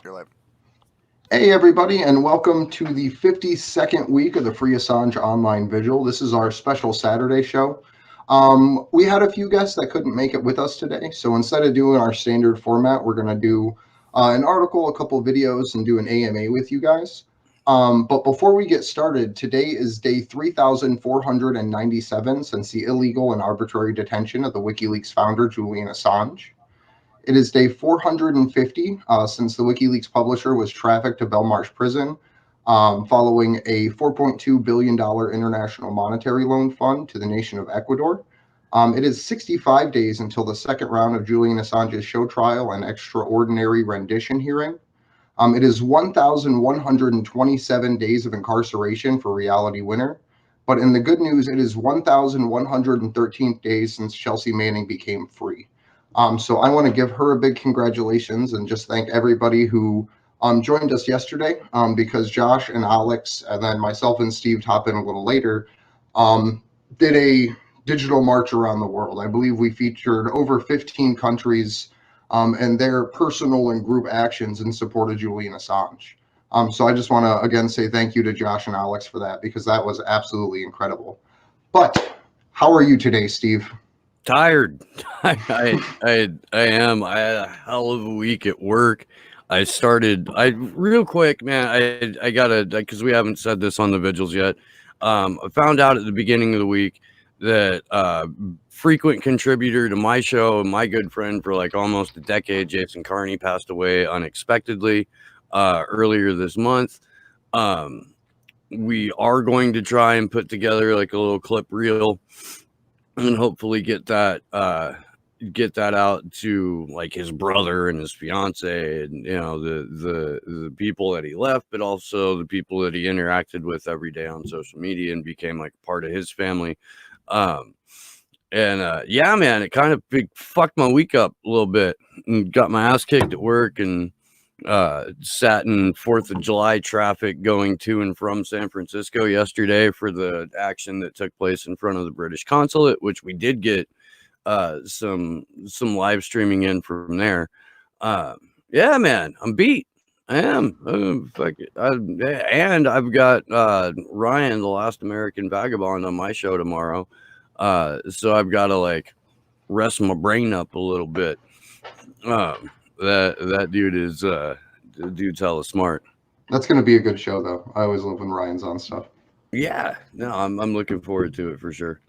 You're live. Hey, everybody, and welcome to the 52nd week of the Free Assange Online Vigil. This is our special Saturday show. We had a few guests that couldn't make it with us today, so instead of doing our standard format, we're going to do an article, a couple of videos, and do an AMA with you guys. But before we get started, today is day 3,497 since the illegal and arbitrary detention of the WikiLeaks founder, Julian Assange. It is day 450 since the WikiLeaks publisher was trafficked to Belmarsh prison following a $4.2 billion international monetary loan fund to the nation of Ecuador. It is 65 days until the second round of Julian Assange's show trial and extraordinary rendition hearing. It is 1,127 days of incarceration for Reality Winner. But in the good news, it is 1,113th days since Chelsea Manning became free. So I want to give her a big congratulations and just thank everybody who joined us yesterday because Josh and Alex and then myself and Steve top in a little later um, did a digital march around the world. I believe we featured over 15 countries and their personal and group actions in support of Julian Assange. So I just want to again say thank you to Josh and Alex for that because that was absolutely incredible. But how are you today, Steve? Tired. I am. I had a hell of a week at work. I real quick, man. I gotta because we haven't said this on the vigils yet. I found out at the beginning of the week that frequent contributor to my show and my good friend for like almost a decade, Jason Carney, passed away unexpectedly earlier this month. Um, we are going to try and put together like a little clip reel and hopefully get that out to like his brother and his fiance and the people that he left, but also the people that he interacted with every day on social media and became like part of his family. um yeah, man, it kind of fucked my week up a little bit and got my ass kicked at work and sat in 4th of July traffic going to and from San Francisco yesterday for the action that took place in front of the British consulate, which we did get some live streaming in from there. Yeah, man, I'm beat. I am. Fuck it. And I've got Ryan, the Last American Vagabond, on my show tomorrow. So I've got to like rest my brain up a little bit. That dude is the dude's hella smart. That's going to be a good show, though. I always love when Ryan's on stuff. Yeah, no, I'm looking forward to it for sure.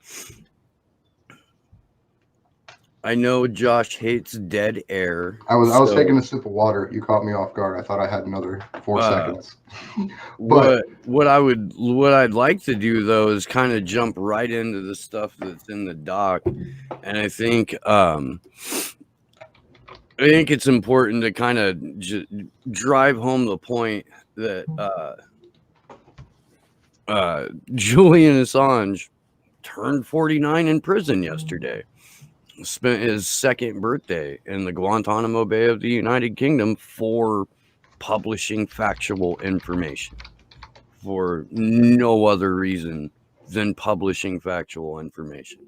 I know Josh hates dead air, I was taking a so sip of water. You caught me off guard. I thought I had another four uh, seconds. But what I'd like to do though is kind of jump right into the stuff that's in the doc, and I think it's important to kind of drive home the point that Julian Assange turned 49 in prison yesterday. Spent his second birthday in the Guantanamo Bay of the United Kingdom for publishing factual information for no other reason than publishing factual information.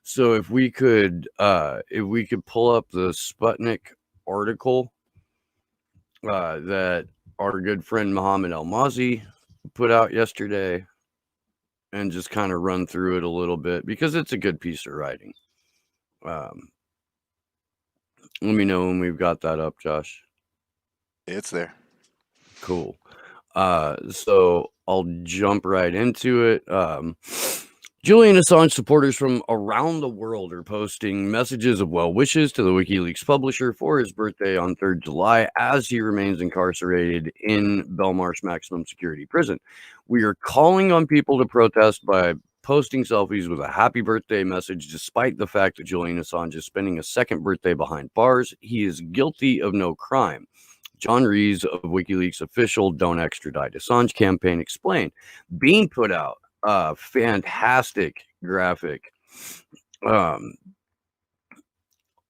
So if we could pull up the Sputnik article that our good friend Mohammed Almazi put out yesterday and just kind of run through it a little bit because it's a good piece of writing. Um, Let me know when we've got that up, Josh. It's there. Cool. So I'll jump right into it. Julian Assange supporters from around the world are posting messages of well wishes to the WikiLeaks publisher for his birthday on 3rd July as he remains incarcerated in Belmarsh Maximum Security Prison. We are calling on people to protest by posting selfies with a happy birthday message, despite the fact that Julian Assange is spending a second birthday behind bars. He is guilty of no crime. John Rees of WikiLeaks official Don't Extradite Assange campaign explained. Being put out fantastic graphic um,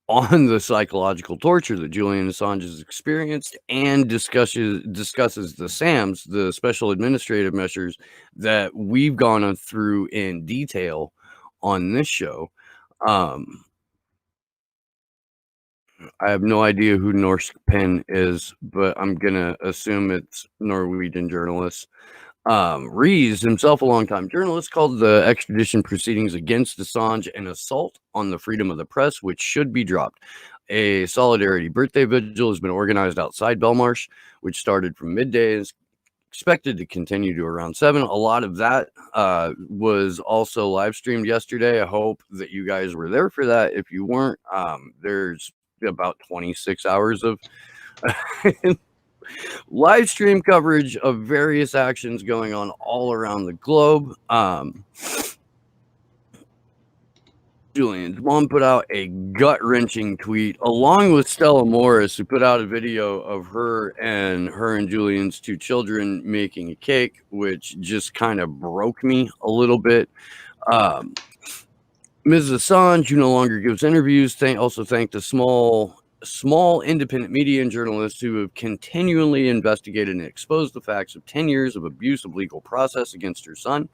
on the psychological torture that Julian Assange has experienced and discusses the SAMs, the special administrative measures that we've gone through in detail on this show. Um, I have no idea who Norsk Pen is, but I'm gonna assume it's Norwegian journalist. Rees, himself a longtime journalist, called the extradition proceedings against Assange an assault on the freedom of the press, which should be dropped. A solidarity birthday vigil has been organized outside Belmarsh, which started from midday and is expected to continue to around 7. A lot of that was also live streamed yesterday. I hope that you guys were there for that. If you weren't, there's about 26 hours of live stream coverage of various actions going on all around the globe. Julian's mom put out a gut-wrenching tweet along with Stella Morris, who put out a video of her and Julian's 2 children making a cake, which just kind of broke me a little bit. Mrs. Assange, who no longer gives interviews, also thanked the small independent media and journalists who have continually investigated and exposed the facts of 10 years of abusive legal process against her son.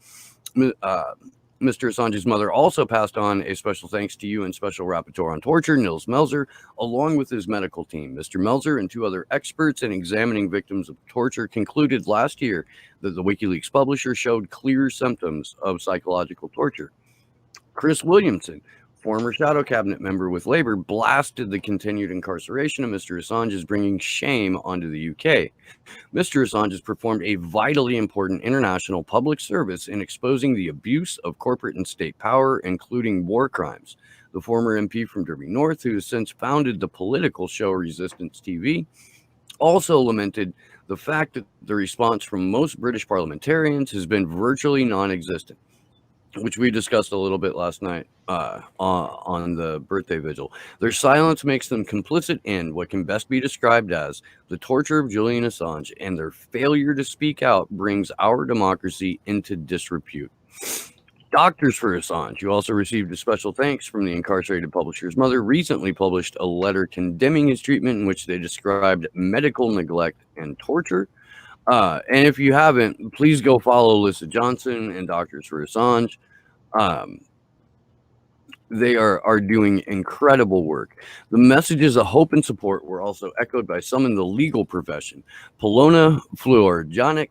Mr. Assange's mother also passed on a special thanks to you and Special Rapporteur on Torture, Nils Melzer, along with his medical team. Mr. Melzer and 2 other experts in examining victims of torture concluded last year that the WikiLeaks publisher showed clear symptoms of psychological torture. Chris Williamson, former shadow cabinet member with Labour, blasted the continued incarceration of Mr. Assange as bringing shame onto the UK. Mr. Assange has performed a vitally important international public service in exposing the abuse of corporate and state power, including war crimes. The former MP from Derby North, who has since founded the political show Resistance TV, also lamented the fact that the response from most British parliamentarians has been virtually non-existent, which we discussed a little bit last night on the birthday vigil. Their silence makes them complicit in what can best be described as the torture of Julian Assange, and their failure to speak out brings our democracy into disrepute. Doctors for Assange, who also received a special thanks from the incarcerated publisher's mother, recently published a letter condemning his treatment in which they described medical neglect and torture. And if you haven't, please go follow Alyssa Johnson and Doctors for Assange. They are doing incredible work. The messages of hope and support were also echoed by some in the legal profession. Polona Florjanic,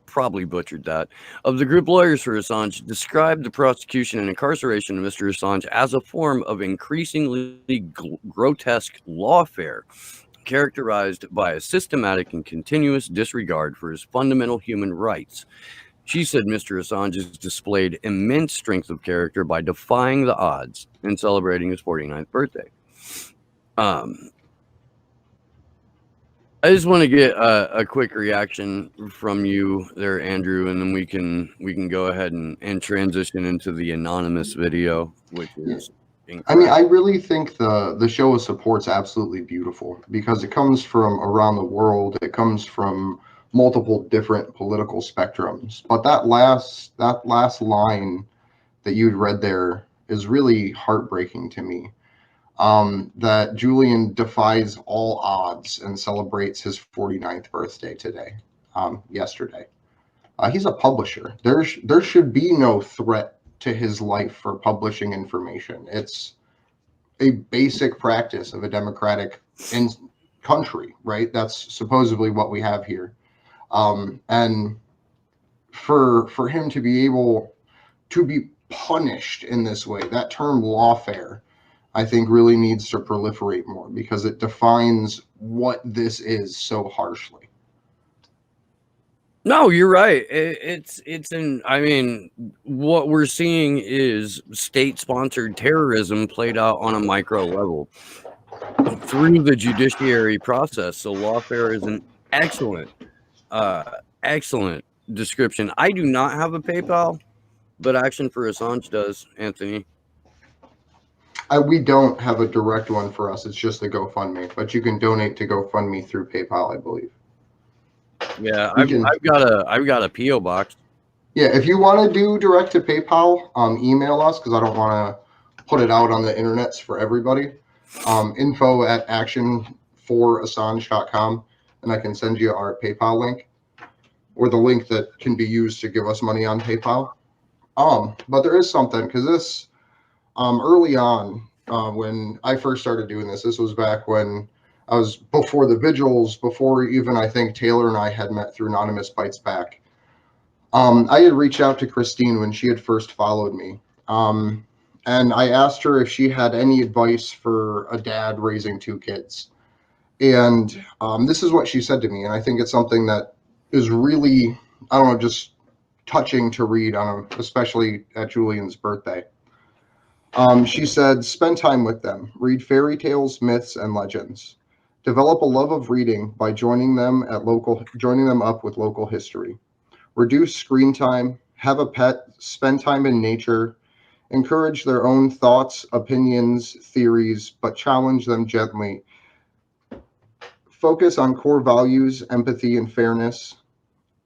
probably butchered that, of the group Lawyers for Assange, described the prosecution and incarceration of Mr. Assange as a form of increasingly grotesque lawfare, characterized by a systematic and continuous disregard for his fundamental human rights. She said Mr. Assange has displayed immense strength of character by defying the odds and celebrating his 49th birthday. I just want to get a quick reaction from you there, Andrew, and then we can go ahead and transition into the anonymous video, which is incredible. I mean, I really think the show of support's absolutely beautiful because it comes from around the world. It comes from multiple different political spectrums. But that last line that you'd read there is really heartbreaking to me. That Julian defies all odds and celebrates his 49th birthday today, yesterday. He's a publisher. There should be no threat to his life for publishing information. It's a basic practice of a democratic country, right? That's supposedly what we have here. And for him to be able to be punished in this way, that term lawfare, I think really needs to proliferate more because it defines what this is so harshly. No, you're right. I mean, what we're seeing is state-sponsored terrorism played out on a micro level through the judiciary process. So lawfare is an excellent description. I do not have a PayPal, but Action for Assange does, Anthony. We don't have a direct one for us. It's just the GoFundMe, but you can donate to GoFundMe through PayPal, I believe. Yeah, I've got a PO box. Yeah, if you want to do direct to PayPal, email us because I don't want to put it out on the internets for everybody. info@actionforassange.com, and I can send you our PayPal link or the link that can be used to give us money on PayPal. But there is something because this early on, when I first started doing this. This was back when I was before the vigils, before even I think Taylor and I had met through Anonymous Bites Back. I had reached out to Christine when she had first followed me. And I asked her if she had any advice for a dad raising two kids. And this is what she said to me. And I think it's something that is really, I don't know, just touching to read on especially at Julian's birthday. She said, spend time with them, read fairy tales, myths, and legends. Develop a love of reading by joining them up with local history. Reduce screen time, have a pet, spend time in nature, encourage their own thoughts, opinions, theories, but challenge them gently. Focus on core values, empathy, and fairness.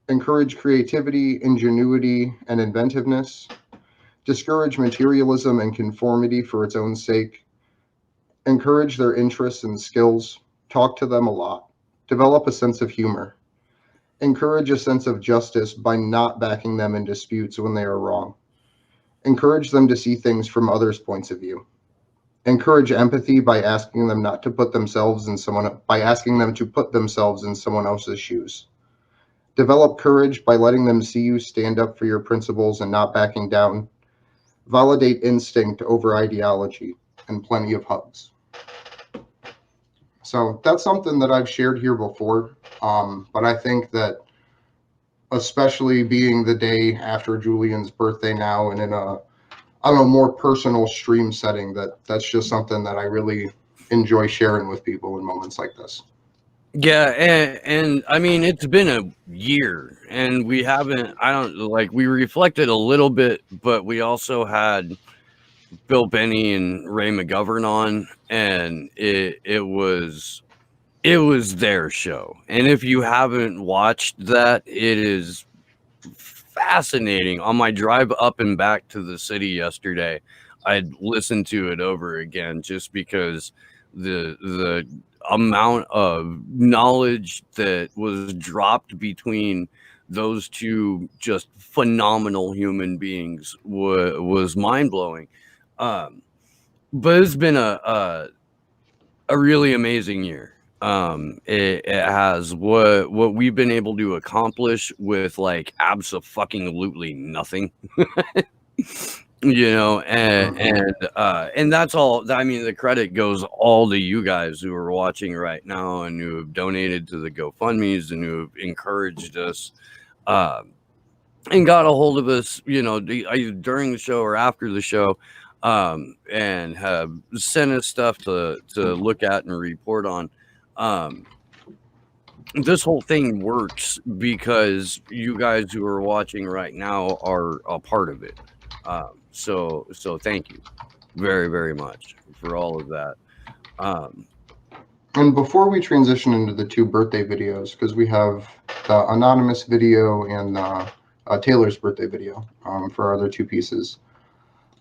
Encourage creativity, ingenuity, and inventiveness. Discourage materialism and conformity for its own sake. Encourage their interests and skills. Talk to them a lot. Develop a sense of humor. Encourage a sense of justice by not backing them in disputes when they are wrong. Encourage them to see things from others' points of view. Encourage empathy by asking them to put themselves in someone else's shoes. Develop courage by letting them see you stand up for your principles and not backing down. Validate instinct over ideology, and plenty of hugs. So that's something that I've shared here before, but I think that especially being the day after Julian's birthday now and in a, I don't know, more personal stream setting, that's just something that I really enjoy sharing with people in moments like this. Yeah, and I mean, it's been a year, and we haven't, we reflected a little bit, but we also had Bill Benny and Ray McGovern on, and it was their show. And if you haven't watched that, it is fascinating. On my drive up and back to the city yesterday, I'd listened to it over again just because the amount of knowledge that was dropped between those two just phenomenal human beings was mind-blowing. But it's been a really amazing year. It has what we've been able to accomplish with like abso-fucking-lutely nothing. And that's all. I mean, the credit goes all to you guys who are watching right now and who have donated to the GoFundMe's and who have encouraged us and got a hold of us, either during the show or after the show, and have sent us stuff to look at and report on. This whole thing works because you guys who are watching right now are a part of it. So thank you very, very much for all of that. And before we transition into the two birthday videos, because we have the anonymous video and Taylor's birthday video for our other two pieces,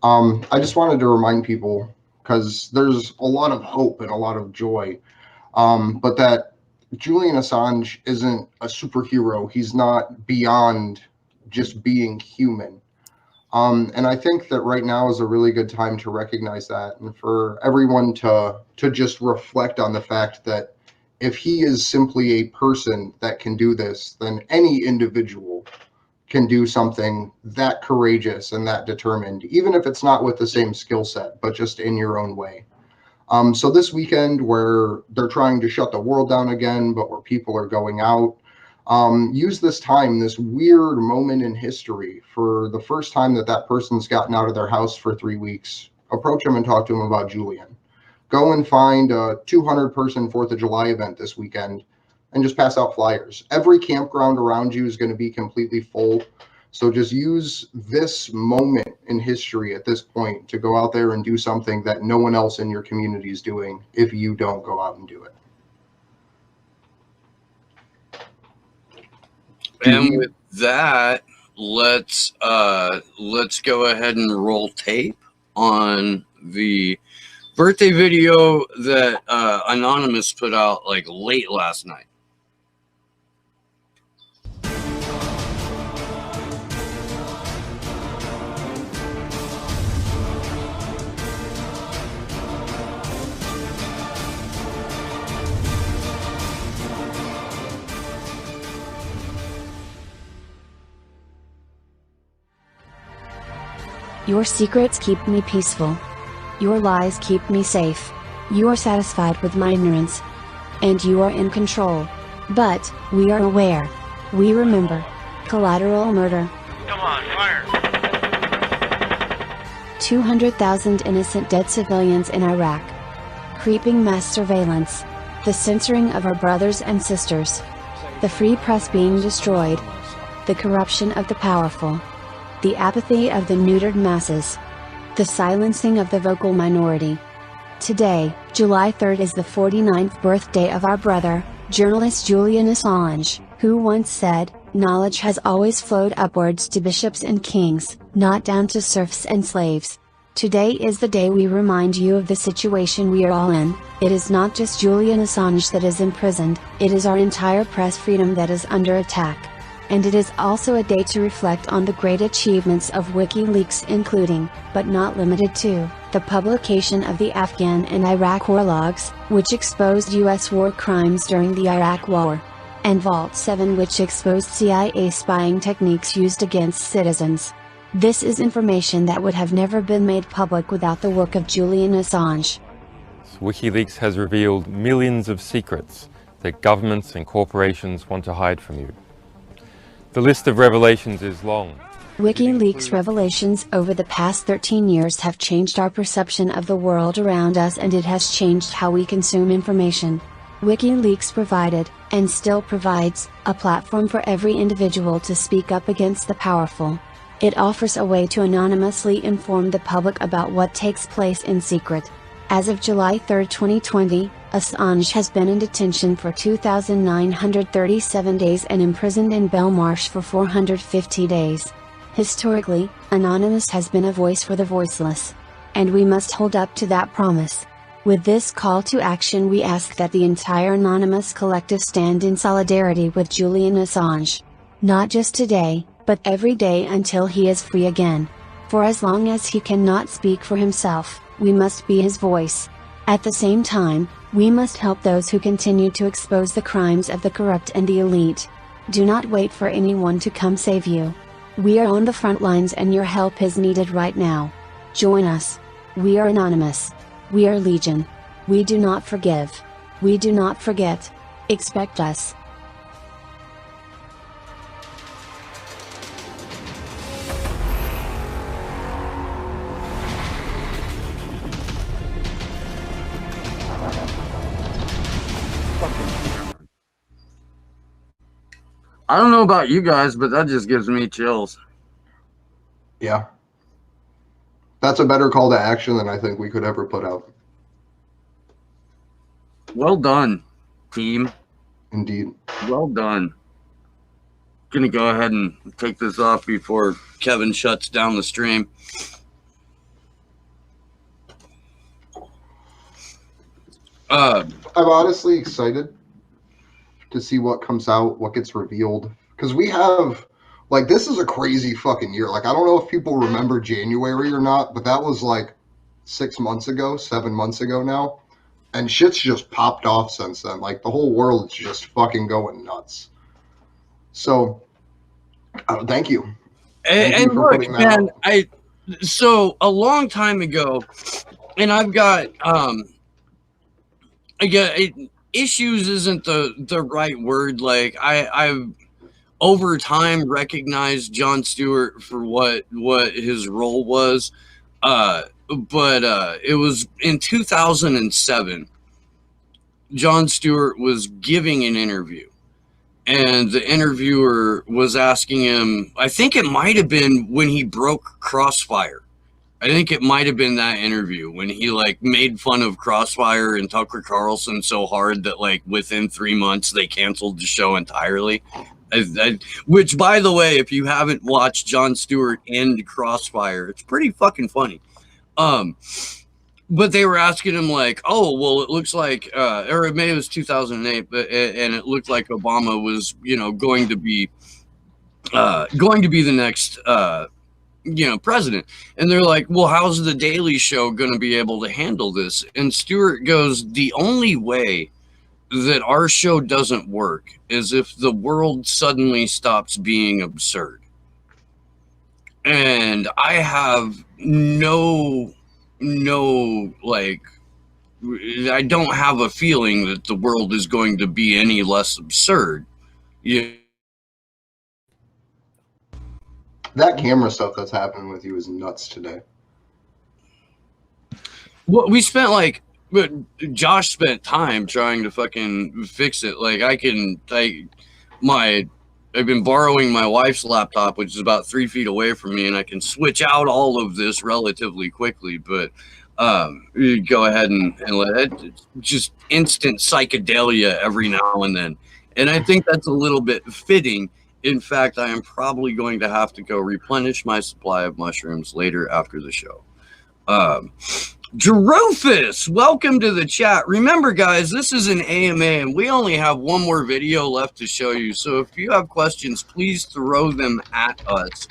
I just wanted to remind people, because there's a lot of hope and a lot of joy, but that Julian Assange isn't a superhero. He's not beyond just being human. And I think that right now is a really good time to recognize that, and for everyone to just reflect on the fact that if he is simply a person that can do this, then any individual can do something that courageous and that determined, even if it's not with the same skill set, but just in your own way. So this weekend, where they're trying to shut the world down again, but where people are going out, use this time, this weird moment in history, for the first time that person's gotten out of their house for 3 weeks. Approach them and talk to them about Julian. Go and find a 200-person 4th of July event this weekend and just pass out flyers. Every campground around you is going to be completely full. So just use this moment in history at this point to go out there and do something that no one else in your community is doing if you don't go out and do it. And with that, let's go ahead and roll tape on the birthday video that Anonymous put out like late last night. Your secrets keep me peaceful. Your lies keep me safe. You are satisfied with my ignorance. And you are in control. But, we are aware. We remember. Collateral murder. Come on, fire! 200,000 innocent dead civilians in Iraq. Creeping mass surveillance. The censoring of our brothers and sisters. The free press being destroyed. The corruption of the powerful. The apathy of the neutered masses. The silencing of the vocal minority. Today, July 3rd is the 49th birthday of our brother, journalist Julian Assange, who once said, "Knowledge has always flowed upwards to bishops and kings, not down to serfs and slaves." Today is the day we remind you of the situation we are all in. It is not just Julian Assange that is imprisoned, it is our entire press freedom that is under attack. And it is also a day to reflect on the great achievements of WikiLeaks, including, but not limited to, the publication of the Afghan and Iraq war logs, which exposed U.S. war crimes during the Iraq War. And Vault 7, which exposed CIA spying techniques used against citizens. This is information that would have never been made public without the work of Julian Assange. WikiLeaks has revealed millions of secrets that governments and corporations want to hide from you. The list of revelations is long. WikiLeaks revelations over the past 13 years have changed our perception of the world around us, and it has changed how we consume information. WikiLeaks provided, and still provides, a platform for every individual to speak up against the powerful. It offers a way to anonymously inform the public about what takes place in secret. As of July 3, 2020, Assange has been in detention for 2,937 days and imprisoned in Belmarsh for 450 days. Historically, Anonymous has been a voice for the voiceless. And we must hold up to that promise. With this call to action, we ask that the entire Anonymous collective stand in solidarity with Julian Assange. Not just today, but every day until he is free again. For as long as he cannot speak for himself, we must be his voice. At the same time, we must help those who continue to expose the crimes of the corrupt and the elite. Do not wait for anyone to come save you. We are on the front lines and your help is needed right now. Join us. We are Anonymous. We are Legion. We do not forgive. We do not forget. Expect us. I don't know about you guys, but that just gives me chills. Yeah. That's a better call to action than I think we could ever put out. Well done, team. Indeed. Well done. Gonna go ahead and take this off before Kevin shuts down the stream. I'm honestly excited to see what comes out, what gets revealed. Because we have, like, this is a crazy fucking year. Like, I don't know if people remember January or not, but that was like 6 months ago, 7 months ago now. And shit's just popped off since then. Like, the whole world is just fucking going nuts. So, thank you. Thank you for putting that out. So a long time ago, and I've got, issues isn't the right word. Like I've over time recognized Jon Stewart for what his role was. But it was in 2007, Jon Stewart was giving an interview, and the interviewer was asking him, I think it might have been when he broke Crossfire. I think it might have been that interview when he like made fun of Crossfire and Tucker Carlson so hard that like within 3 months they canceled the show entirely. Which, by the way, if you haven't watched Jon Stewart end Crossfire, it's pretty fucking funny. But they were asking him like, oh, well, it looks like, or maybe it was 2008, but and it looked like Obama was, going to be the next, president. And they're like, well, how's the Daily Show going to be able to handle this? And Stewart goes, the only way that our show doesn't work is if the world suddenly stops being absurd. and I have no like, I don't have a feeling that the world is going to be any less absurd. Yeah. That camera stuff that's happening with you is nuts today. Well, we spent like, but Josh spent time trying to fucking fix it. Like I've been borrowing my wife's laptop, which is about 3 feet away from me, and I can switch out all of this relatively quickly. But you go ahead and let it just instant psychedelia every now and then, and I think that's a little bit fitting. In fact, I am probably going to have to go replenish my supply of mushrooms later after the show. Jerofus, welcome to the chat. Remember, guys, this is an AMA, and we only have one more video left to show you. So if you have questions, please throw them at us.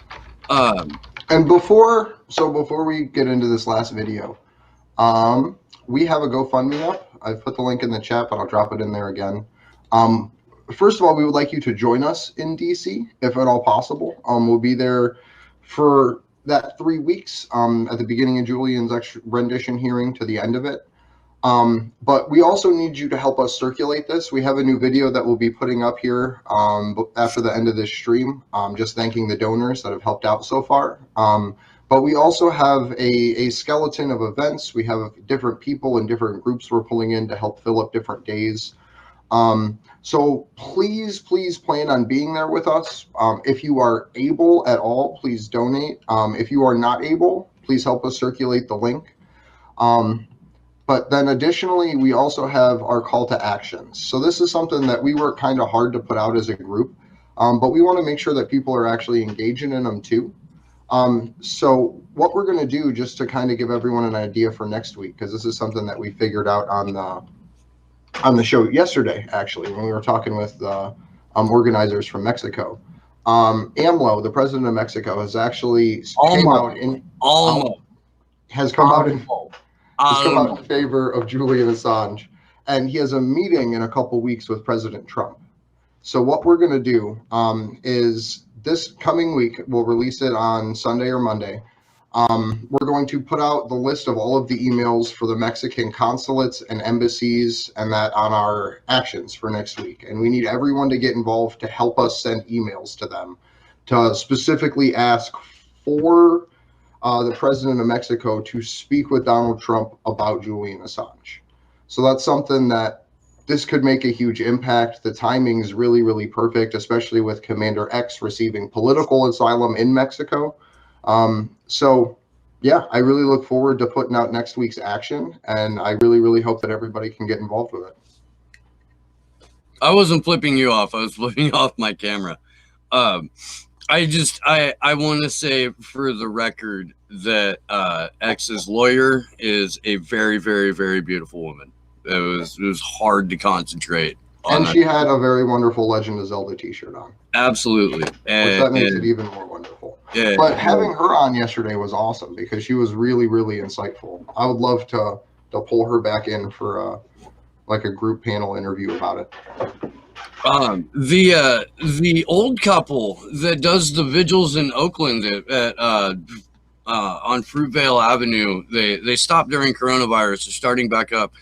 And before we get into this last video, we have a GoFundMe up. I've put the link in the chat, but I'll drop it in there again. First of all, we would like you to join us in DC, if at all possible. We'll be there for that 3 weeks, at the beginning of Julian's rendition hearing to the end of it. But we also need you to help us circulate this. We have a new video that we'll be putting up here after the end of this stream, just thanking the donors that have helped out so far. But we also have a skeleton of events. We have different people and different groups we're pulling in to help fill up different days. So please plan on being there with us. If you are able at all, please donate. If you are not able, please help us circulate the link. But then additionally, we also have our call to actions. So this is something that we work kind of hard to put out as a group, but we want to make sure that people are actually engaging in them too. So what we're going to do, just to kind of give everyone an idea for next week, because this is something that we figured out on the show yesterday, actually, when we were talking with organizers from Mexico. AMLO, the president of Mexico, has actually come out in favor of Julian Assange, and he has a meeting in a couple weeks with President Trump. So what we're going to do is this coming week, we'll release it on Sunday or Monday. We're going to put out the list of all of the emails for the Mexican consulates and embassies and that on our actions for next week. And we need everyone to get involved to help us send emails to them to specifically ask for the president of Mexico to speak with Donald Trump about Julian Assange. So that's something that this could make a huge impact. The timing is really, really perfect, especially with Commander X receiving political asylum in Mexico. So yeah, I really look forward to putting out next week's action, and I really, really hope that everybody can get involved with it. I wasn't flipping you off. I was flipping off my camera. I want to say for the record that X's lawyer is a very, very, very beautiful woman. It was hard to concentrate on. And she had a very wonderful Legend of Zelda t-shirt on. Absolutely. And that makes it even more wonderful. Yeah, but having her on yesterday was awesome because she was really, really insightful. I would love to pull her back in for like a group panel interview about it. The old couple that does the vigils in Oakland at on Fruitvale Avenue, they stopped during coronavirus. They're starting back up.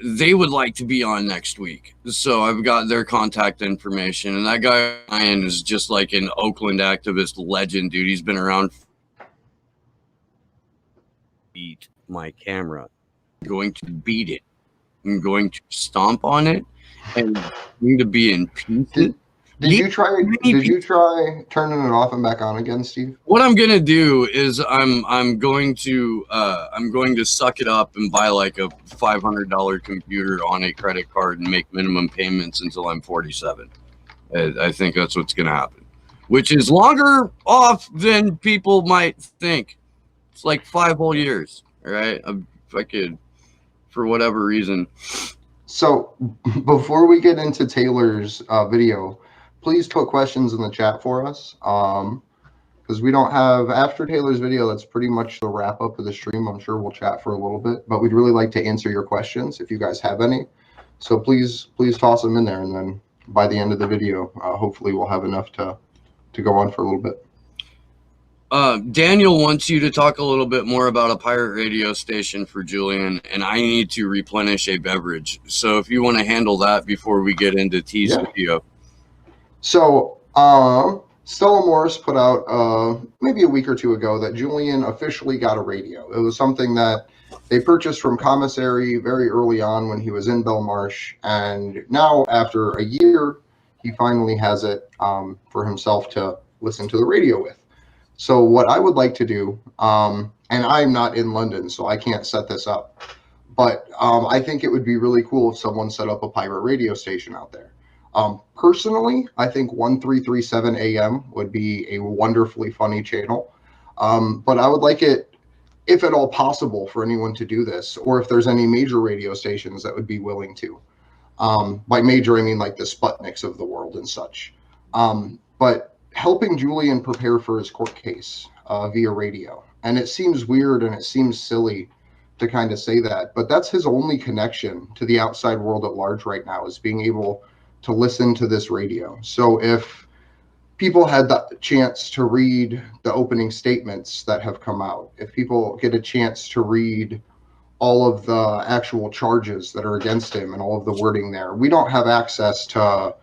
They would like to be on next week, so I've got their contact information. And that guy Ryan is just like an Oakland activist legend, dude. He's been around. Beat my camera. I'm going to beat it. I'm going to stomp on it, and I'm going to be in pieces. Did you try turning it off and back on again, Steve? What I'm gonna do is I'm going to suck it up and buy like a $500 computer on a credit card and make minimum payments until I'm 47. I think that's what's gonna happen, which is longer off than people might think. It's like 5 whole years. All right, if I could, for whatever reason. So before we get into Taylor's video, please put questions in the chat for us, because we don't have, after Taylor's video, that's pretty much the wrap up of the stream. I'm sure we'll chat for a little bit, but we'd really like to answer your questions if you guys have any. So please toss them in there, and then by the end of the video, hopefully we'll have enough to go on for a little bit. Daniel wants you to talk a little bit more about a pirate radio station for Julian, and I need to replenish a beverage. So if you want to handle that before we get into T's video. So, Stella Morris put out maybe a week or two ago that Julian officially got a radio. It was something that they purchased from Commissary very early on when he was in Belmarsh, and now after a year, he finally has it for himself to listen to the radio with. So what I would like to do, and I'm not in London, so I can't set this up, but I think it would be really cool if someone set up a pirate radio station out there. Personally, I think 1337 AM would be a wonderfully funny channel, but I would like it, if at all possible, for anyone to do this, or if there's any major radio stations that would be willing to. By major, I mean like the Sputniks of the world and such. But helping Julian prepare for his court case via radio. And it seems weird and it seems silly to kind of say that, but that's his only connection to the outside world at large right now, is being able to listen to this radio. So if people had the chance to read the opening statements that have come out, if people get a chance to read all of the actual charges that are against him and all of the wording there, we don't have access to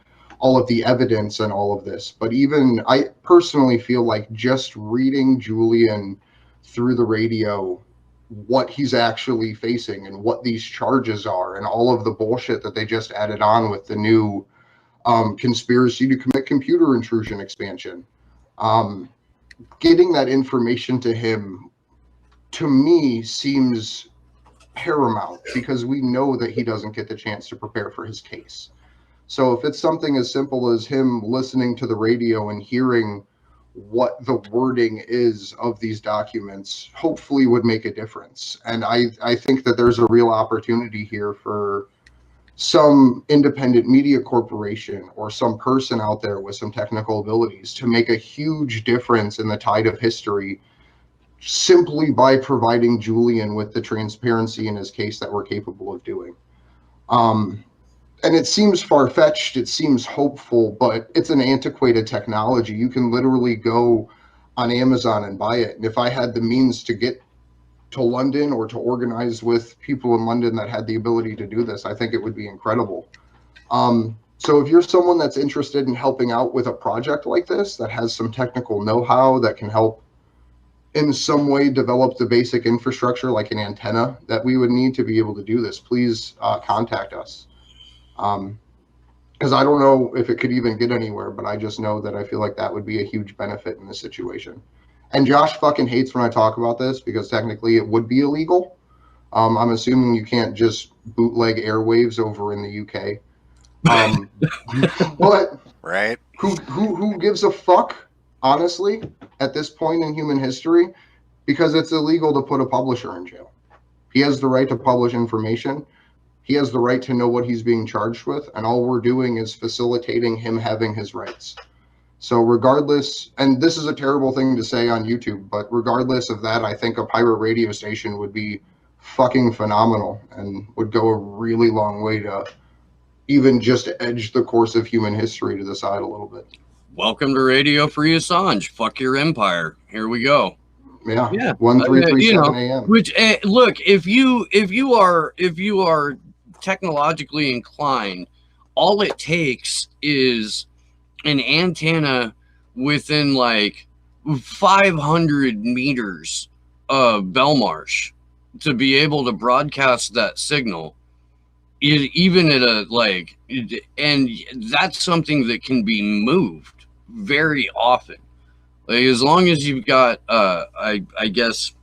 all of the evidence and all of this. But even I personally feel like just reading Julian through the radio, what he's actually facing and what these charges are and all of the bullshit that they just added on with the new conspiracy to commit computer intrusion expansion, getting that information to him, to me, seems paramount, because we know that he doesn't get the chance to prepare for his case. So if it's something as simple as him listening to the radio and hearing what the wording is of these documents, hopefully would make a difference. And I think that there's a real opportunity here for some independent media corporation or some person out there with some technical abilities to make a huge difference in the tide of history, simply by providing Julian with the transparency in his case that we're capable of doing. And it seems far-fetched, it seems hopeful, but it's an antiquated technology. You can literally go on Amazon and buy it. And if I had the means to get to London or to organize with people in London that had the ability to do this, I think it would be incredible. So if you're someone that's interested in helping out with a project like this, that has some technical know-how, that can help in some way develop the basic infrastructure like an antenna that we would need to be able to do this, please contact us. Because I don't know if it could even get anywhere, but I just know that I feel like that would be a huge benefit in this situation. And Josh fucking hates when I talk about this, because technically it would be illegal. I'm assuming you can't just bootleg airwaves over in the UK. But Right? who gives a fuck, honestly, at this point in human history? Because it's illegal to put a publisher in jail. He has the right to publish information. He has the right to know what he's being charged with, and all we're doing is facilitating him having his rights. So regardless, and this is a terrible thing to say on YouTube, but regardless of that, I think a pirate radio station would be fucking phenomenal and would go a really long way to even just edge the course of human history to the side a little bit. Welcome to Radio Free Assange. Fuck your empire. Here we go. Yeah. Yeah. 1337 AM. Which look, if you are technologically inclined, all it takes is an antenna within like 500 meters of Belmarsh to be able to broadcast that signal, even at a like, and that's something that can be moved very often. Like, as long as you've got I guess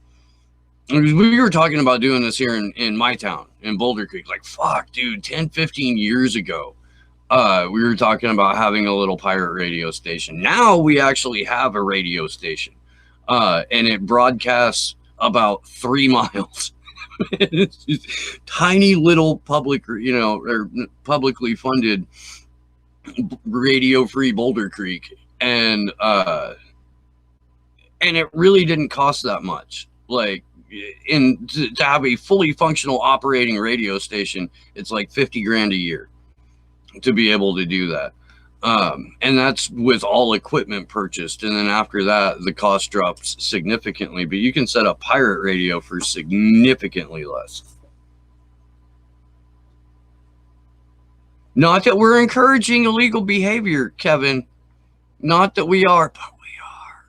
we were talking about doing this here in my town in Boulder Creek, like, fuck dude, 10-15 years ago we were talking about having a little pirate radio station. Now we actually have a radio station, and it broadcasts about 3 miles. It's just tiny little public, or publicly funded Radio Free Boulder Creek, and it really didn't cost that much. Like, to have a fully functional operating radio station, it's like $50,000 a year to be able to do that. And that's with all equipment purchased. And then after that, the cost drops significantly. But you can set up pirate radio for significantly less. Not that we're encouraging illegal behavior, Kevin. Not that we are, but we are.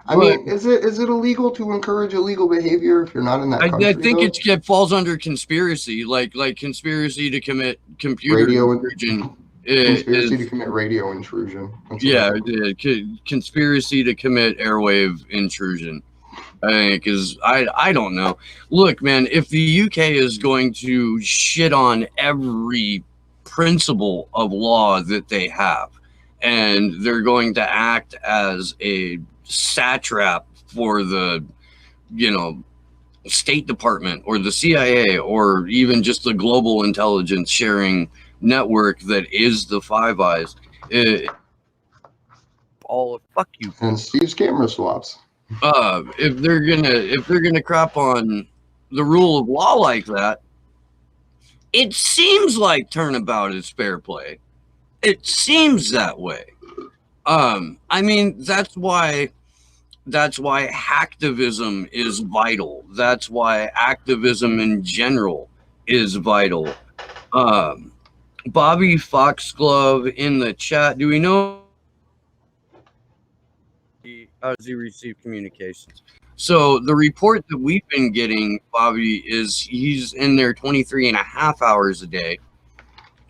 I mean, is it illegal to encourage illegal behavior if you're not in that country? I think though? it falls under conspiracy, like conspiracy to commit computer Radio intrusion. Conspiracy to commit radio intrusion. Yeah, conspiracy to commit airwave intrusion. I think is I don't know. Look, man, if the UK is going to shit on every principle of law that they have, and they're going to act as a satrap for the, State Department or the CIA or even just the global intelligence sharing network that is the Five Eyes. Fuck you. And Steve's camera swaps. If they're gonna crap on the rule of law like that, it seems like turnabout is fair play. It seems that way. I mean, that's why hacktivism is vital. That's why activism in general is vital. Bobby Foxglove in the chat. Do we know how does he receive communications? So the report that we've been getting, Bobby, is he's in there 23 and a half hours a day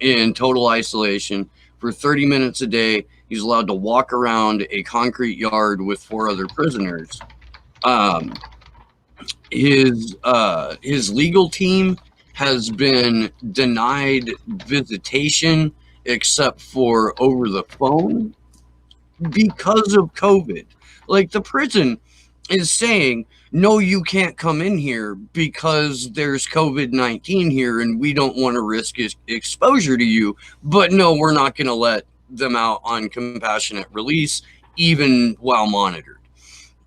in total isolation for 30 minutes a day. He's allowed to walk around a concrete yard with 4 other prisoners. His legal team has been denied visitation except for over the phone because of COVID. Like, the prison is saying, no, you can't come in here because there's COVID-19 here and we don't want to risk exposure to you. But no, we're not going to let them out on compassionate release, even while monitored.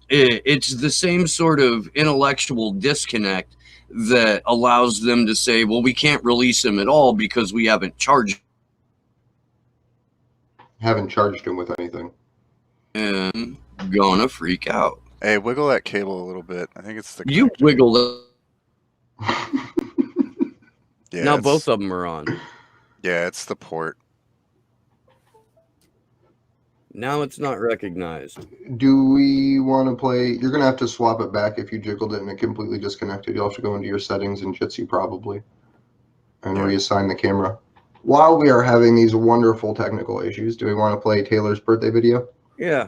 It's the same sort of intellectual disconnect that allows them to say, well, we can't release him at all because we haven't charged him with anything. And gonna freak out. Hey, wiggle that cable a little bit. I think it's the You connector. wiggled it. Yeah, Now both of them are on. Yeah, it's the port. Now it's not recognized. Do we want to play? You're going to have to swap it back if you jiggled it and it completely disconnected. You'll have to go into your settings in Jitsi probably and reassign the camera. While we are having these wonderful technical issues, do we want to play Taylor's birthday video? Yeah.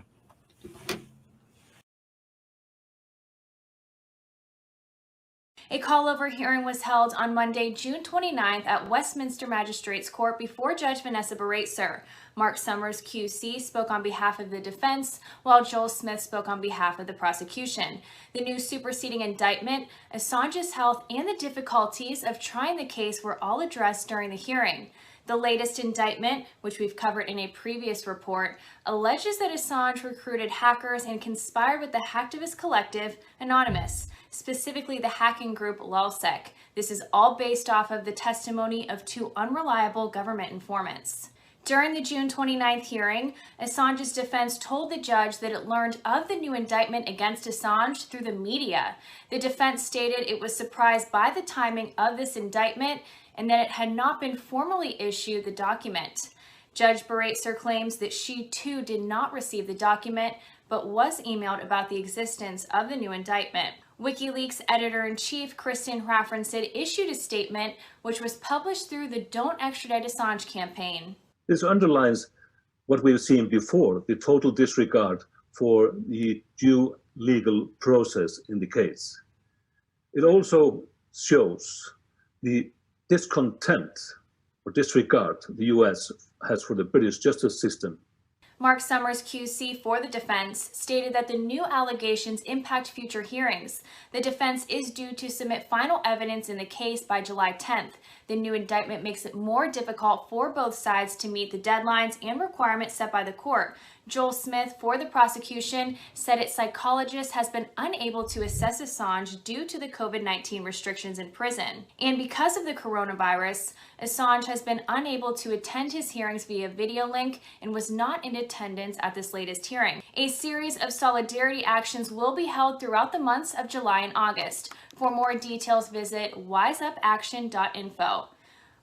A call-over hearing was held on Monday, June 29th at Westminster Magistrates Court before Judge Vanessa Baratzer. Mark Summers, QC, spoke on behalf of the defense, while Joel Smith spoke on behalf of the prosecution. The new superseding indictment, Assange's health, and the difficulties of trying the case were all addressed during the hearing. The latest indictment, which we've covered in a previous report, alleges that Assange recruited hackers and conspired with the hacktivist collective Anonymous, specifically the hacking group LulzSec. This is all based off of the testimony of 2 unreliable government informants. During the June 29th hearing, Assange's defense told the judge that it learned of the new indictment against Assange through the media. The defense stated it was surprised by the timing of this indictment and that it had not been formally issued the document. Judge Baratzer claims that she too did not receive the document, but was emailed about the existence of the new indictment. WikiLeaks editor-in-chief Kristen Hrafnsson issued a statement which was published through the Don't Extradite Assange campaign. This underlines what we've seen before, the total disregard for the due legal process in the case. It also shows the discontent or disregard the US has for the British justice system. Mark Summers, QC, for the defense, stated that the new allegations impact future hearings. The defense is due to submit final evidence in the case by July 10th. The new indictment makes it more difficult for both sides to meet the deadlines and requirements set by the court. Joel Smith, for the prosecution, said its psychologist has been unable to assess Assange due to the COVID-19 restrictions in prison. And because of the coronavirus, Assange has been unable to attend his hearings via video link and was not in attendance at this latest hearing. A series of solidarity actions will be held throughout the months of July and August. For more details, visit wiseupaction.info.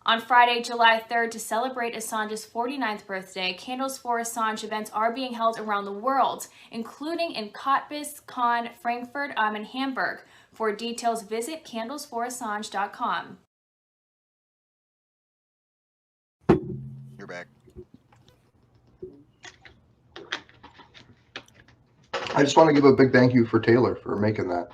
On Friday, July 3rd, to celebrate Assange's 49th birthday, Candles for Assange events are being held around the world, including in Cottbus, Cannes, Frankfurt, and Hamburg. For details, visit candlesforassange.com. You're back. I just want to give a big thank you for Taylor for making that.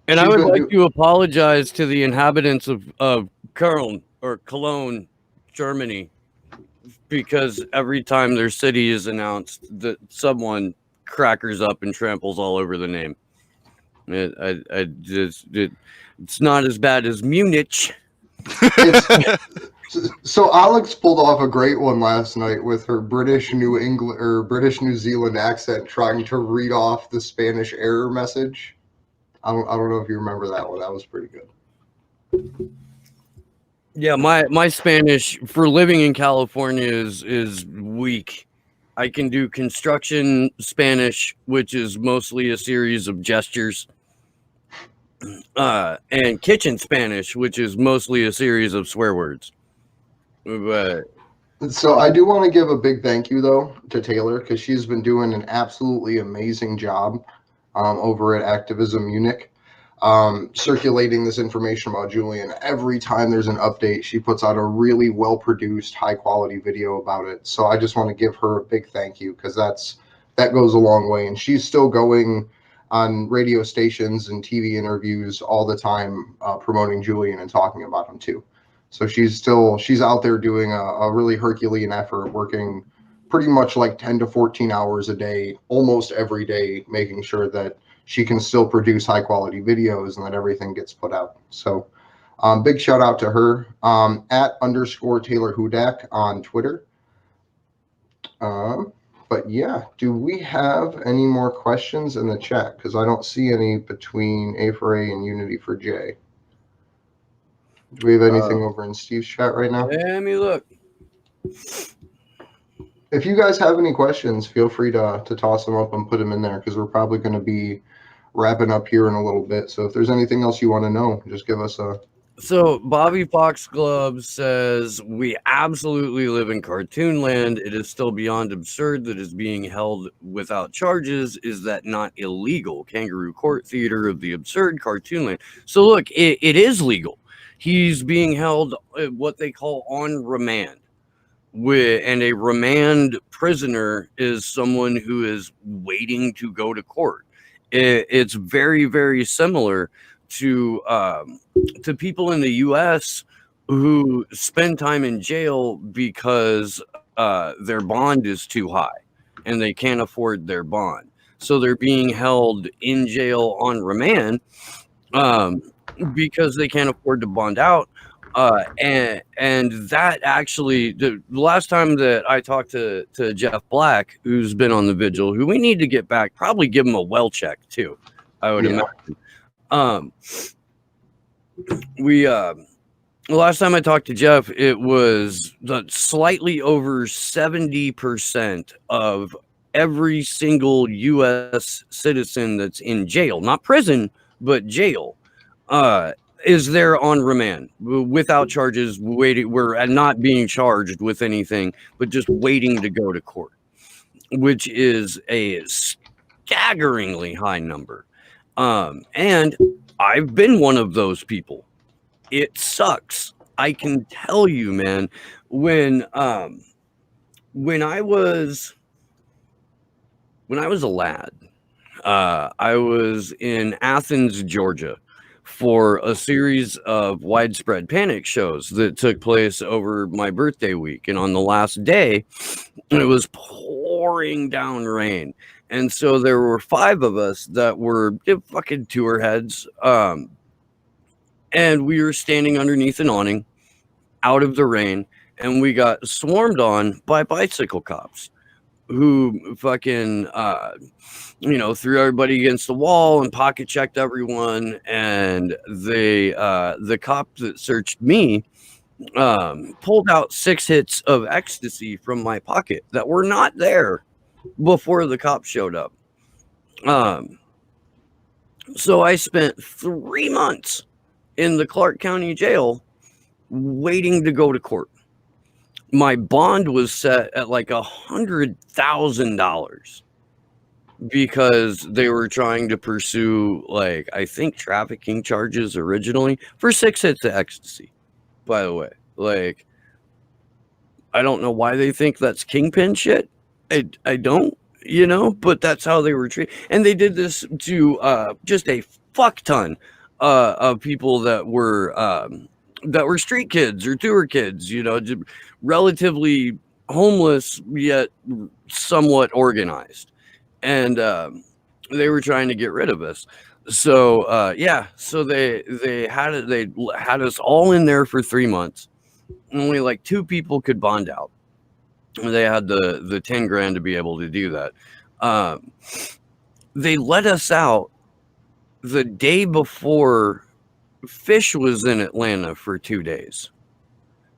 And I would like to apologize to the inhabitants of Cologne, Germany, because every time their city is announced, that someone crackers up and tramples all over the name. It's not as bad as Munich. So Alex pulled off a great one last night with her British New Zealand accent, trying to read off the Spanish error message. I don't know if you remember that one. That was pretty good. Yeah, my Spanish for living in California is weak. I can do construction Spanish, which is mostly a series of gestures, and kitchen Spanish, which is mostly a series of swear words. But so I do want to give a big thank you though to Taylor, because she's been doing an absolutely amazing job over at Activism Munich, circulating this information about Julian. Every time there's an update, she puts out a really well-produced, high-quality video about it. So I just want to give her a big thank you, because that goes a long way. And she's still going on radio stations and TV interviews all the time, promoting Julian and talking about him too. So she's out there doing a really Herculean effort, working pretty much like 10 to 14 hours a day, almost every day, making sure that she can still produce high quality videos and that everything gets put out. So big shout out to her, @_Taylor Hudak on Twitter. But yeah, do we have any more questions in the chat? Because I don't see any between A for A and Unity for J. Do we have anything over in Steve's chat right now? let me look. If you guys have any questions, feel free to toss them up and put them in there, because we're probably going to be wrapping up here in a little bit. So if there's anything else you want to know, just give us a... So Bobby Foxglove says, we absolutely live in cartoon land. It is still beyond absurd that is being held without charges. Is that not illegal? Kangaroo Court Theater of the Absurd, cartoon land. So look, it is legal. He's being held what they call on remand. And a remand prisoner is someone who is waiting to go to court. It's very, very similar to people in the U.S. who spend time in jail because their bond is too high and they can't afford their bond. So they're being held in jail on remand because they can't afford to bond out. And that actually, the last time that I talked to Jeff Black, who's been on the vigil, who we need to get back, probably give him a well check too, I would imagine. The last time I talked to Jeff, it was slightly over 70% of every single U.S. citizen that's in jail, not prison, but jail, is there on remand without charges, waiting. We're not being charged with anything, but just waiting to go to court, which is a staggeringly high number. And I've been one of those people. It sucks. I can tell you, man, when I was a lad, I was in Athens, Georgia, for a series of widespread panic shows that took place over my birthday week. And on the last day, it was pouring down rain. And so there were 5 of us that were fucking tour heads. And we were standing underneath an awning out of the rain, and we got swarmed on by bicycle cops who fucking threw everybody against the wall and pocket checked everyone. And the cop that searched me pulled out 6 hits of ecstasy from my pocket that were not there before the cops showed up. So I spent 3 months in the Clark County jail waiting to go to court. My bond was set at like $100,000 because they were trying to pursue, like, I think trafficking charges originally for 6 hits of ecstasy, by the way. Like, I don't know why they think that's kingpin shit. I don't, but that's how they were treated. And they did this to just a fuck ton of people that were street kids or tour kids, relatively homeless yet somewhat organized. And they were trying to get rid of us. So so they had us all in there for 3 months. Only like 2 people could bond out. They had the 10 grand to be able to do that. They let us out the day before Fish was in Atlanta for 2 days.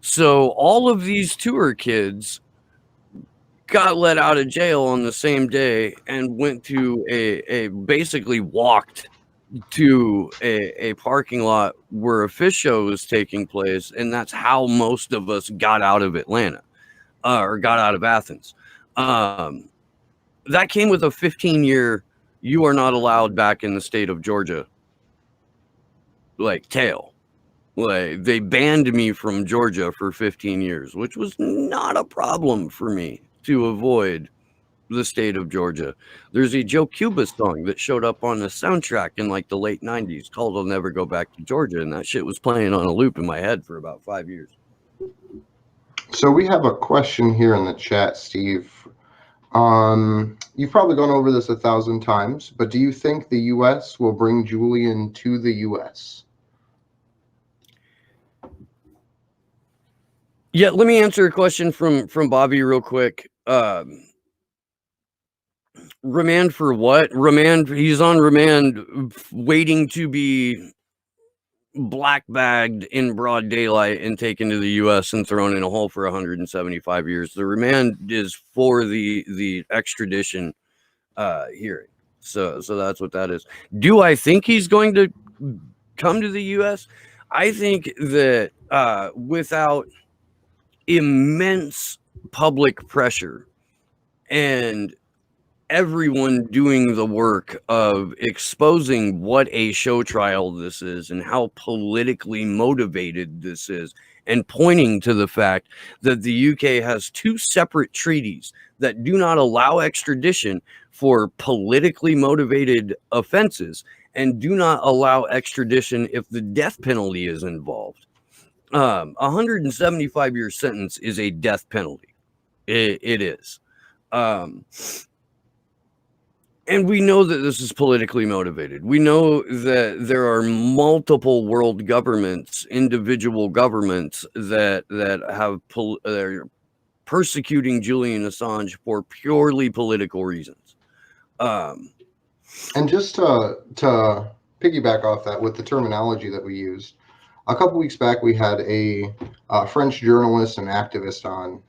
So all of these tour kids got let out of jail on the same day and went to basically walked to a parking lot where a Fish show was taking place. And that's how most of us got out of Atlanta. Or got out of Athens. That came with a 15-year, you are not allowed back in the state of Georgia, like, tail. Like, they banned me from Georgia for 15 years, which was not a problem for me to avoid the state of Georgia. There's a Joe Cuba song that showed up on the soundtrack in like the late 90s called I'll Never Go Back to Georgia, and that shit was playing on a loop in my head for about 5 years. So we have a question here in the chat, Steve. You've probably gone over this 1,000 times, but do you think the U.S. will bring Julian to the U.S.? Yeah, let me answer a question from Bobby real quick. Remand for what? Remand. He's on remand, waiting to be black bagged in broad daylight and taken to the U.S. and thrown in a hole for 175 years. The remand is for the extradition hearing. So that's what that is. Do I think he's going to come to the U.S.? I think that without immense public pressure and everyone doing the work of exposing what a show trial this is and how politically motivated this is, and pointing to the fact that the UK has 2 separate treaties that do not allow extradition for politically motivated offenses and do not allow extradition if the death penalty is involved. 175-year sentence is a death penalty. It is. And we know that this is politically motivated. We know that there are multiple world governments, individual governments that are persecuting Julian Assange for purely political reasons. And just to piggyback off that with the terminology that we used, a couple weeks back we had a French journalist and activist on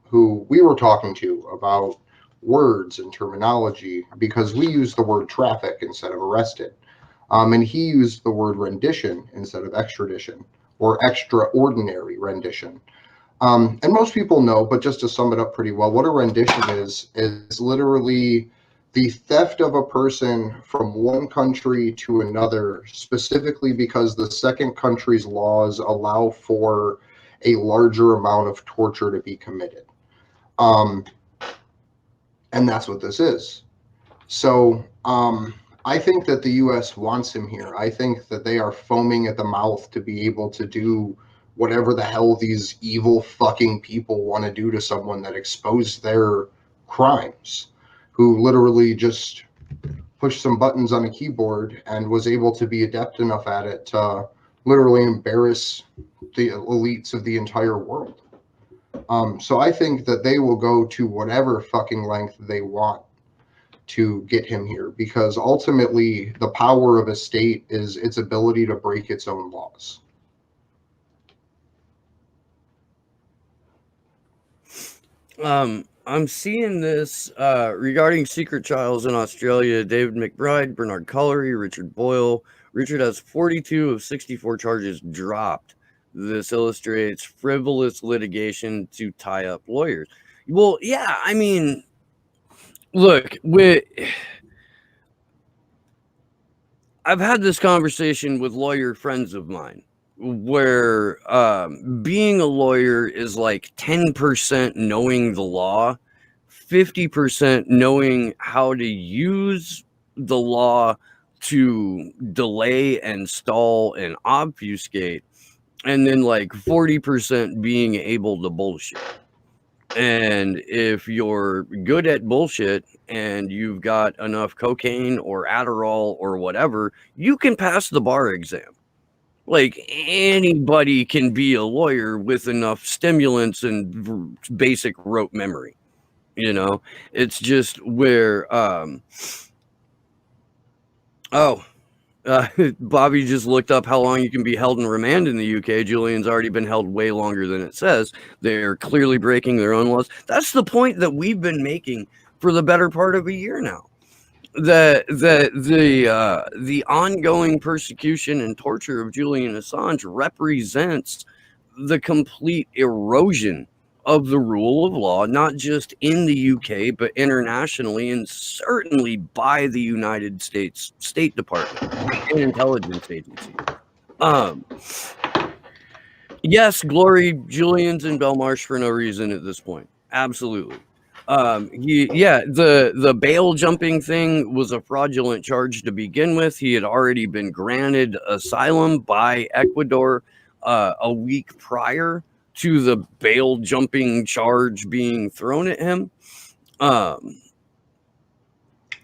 who we were talking to about words and terminology, because we use the word traffic instead of arrested, and he used the word rendition instead of extradition, or extraordinary rendition. And most people know, but just to sum it up pretty well, what a rendition is literally the theft of a person from one country to another, specifically because the second country's laws allow for a larger amount of torture to be committed. And that's what this is. So I think that the U.S. wants him here. I think that they are foaming at the mouth to be able to do whatever the hell these evil fucking people want to do to someone that exposed their crimes, who literally just pushed some buttons on a keyboard and was able to be adept enough at it to literally embarrass the elites of the entire world. So I think that they will go to whatever fucking length they want to get him here, because ultimately the power of a state is its ability to break its own laws. I'm seeing this regarding secret trials in Australia. David McBride, Bernard Cullery, Richard Boyle. Richard has 42 of 64 charges dropped. This illustrates frivolous litigation to tie up lawyers. Well, yeah, I mean, look, I've had this conversation with lawyer friends of mine where being a lawyer is like 10% knowing the law, 50% knowing how to use the law to delay and stall and obfuscate, and then like 40% being able to bullshit. And if you're good at bullshit and you've got enough cocaine or Adderall or whatever, you can pass the bar exam. Like anybody can be a lawyer with enough stimulants and basic rote memory. You know, it's just where, Bobby just looked up how long you can be held in remand in the UK. Julian's already been held way longer than it says. They're clearly breaking their own laws. That's the point that we've been making for the better part of a year now. That the ongoing persecution and torture of Julian Assange represents the complete erosion of the rule of law, not just in the UK, but internationally, and certainly by the United States State Department and intelligence agency. Yes, glory Julian's in Belmarsh for no reason at this point. Absolutely. The bail jumping thing was a fraudulent charge to begin with. He had already been granted asylum by Ecuador a week prior to the bail jumping charge being thrown at him.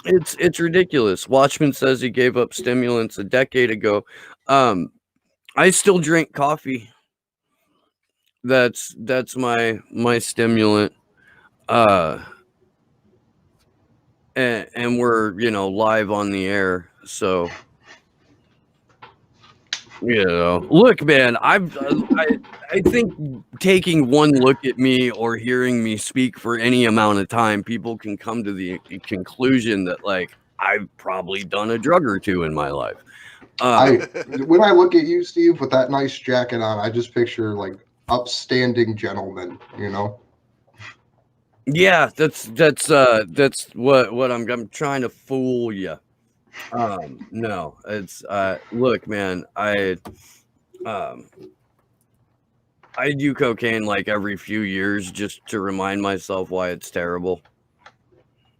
It's ridiculous. Watchman says he gave up stimulants a decade ago. I still drink coffee. That's my stimulant. And we're live on the air, so look, man, I think taking one look at me or hearing me speak for any amount of time, people can come to the conclusion that like I've probably done a drug or two in my life. When I look at you, Steve, with that nice jacket on, I just picture like upstanding gentlemen, Yeah, that's what I'm trying to fool you. No, it's look, man, I do cocaine like every few years just to remind myself why it's terrible,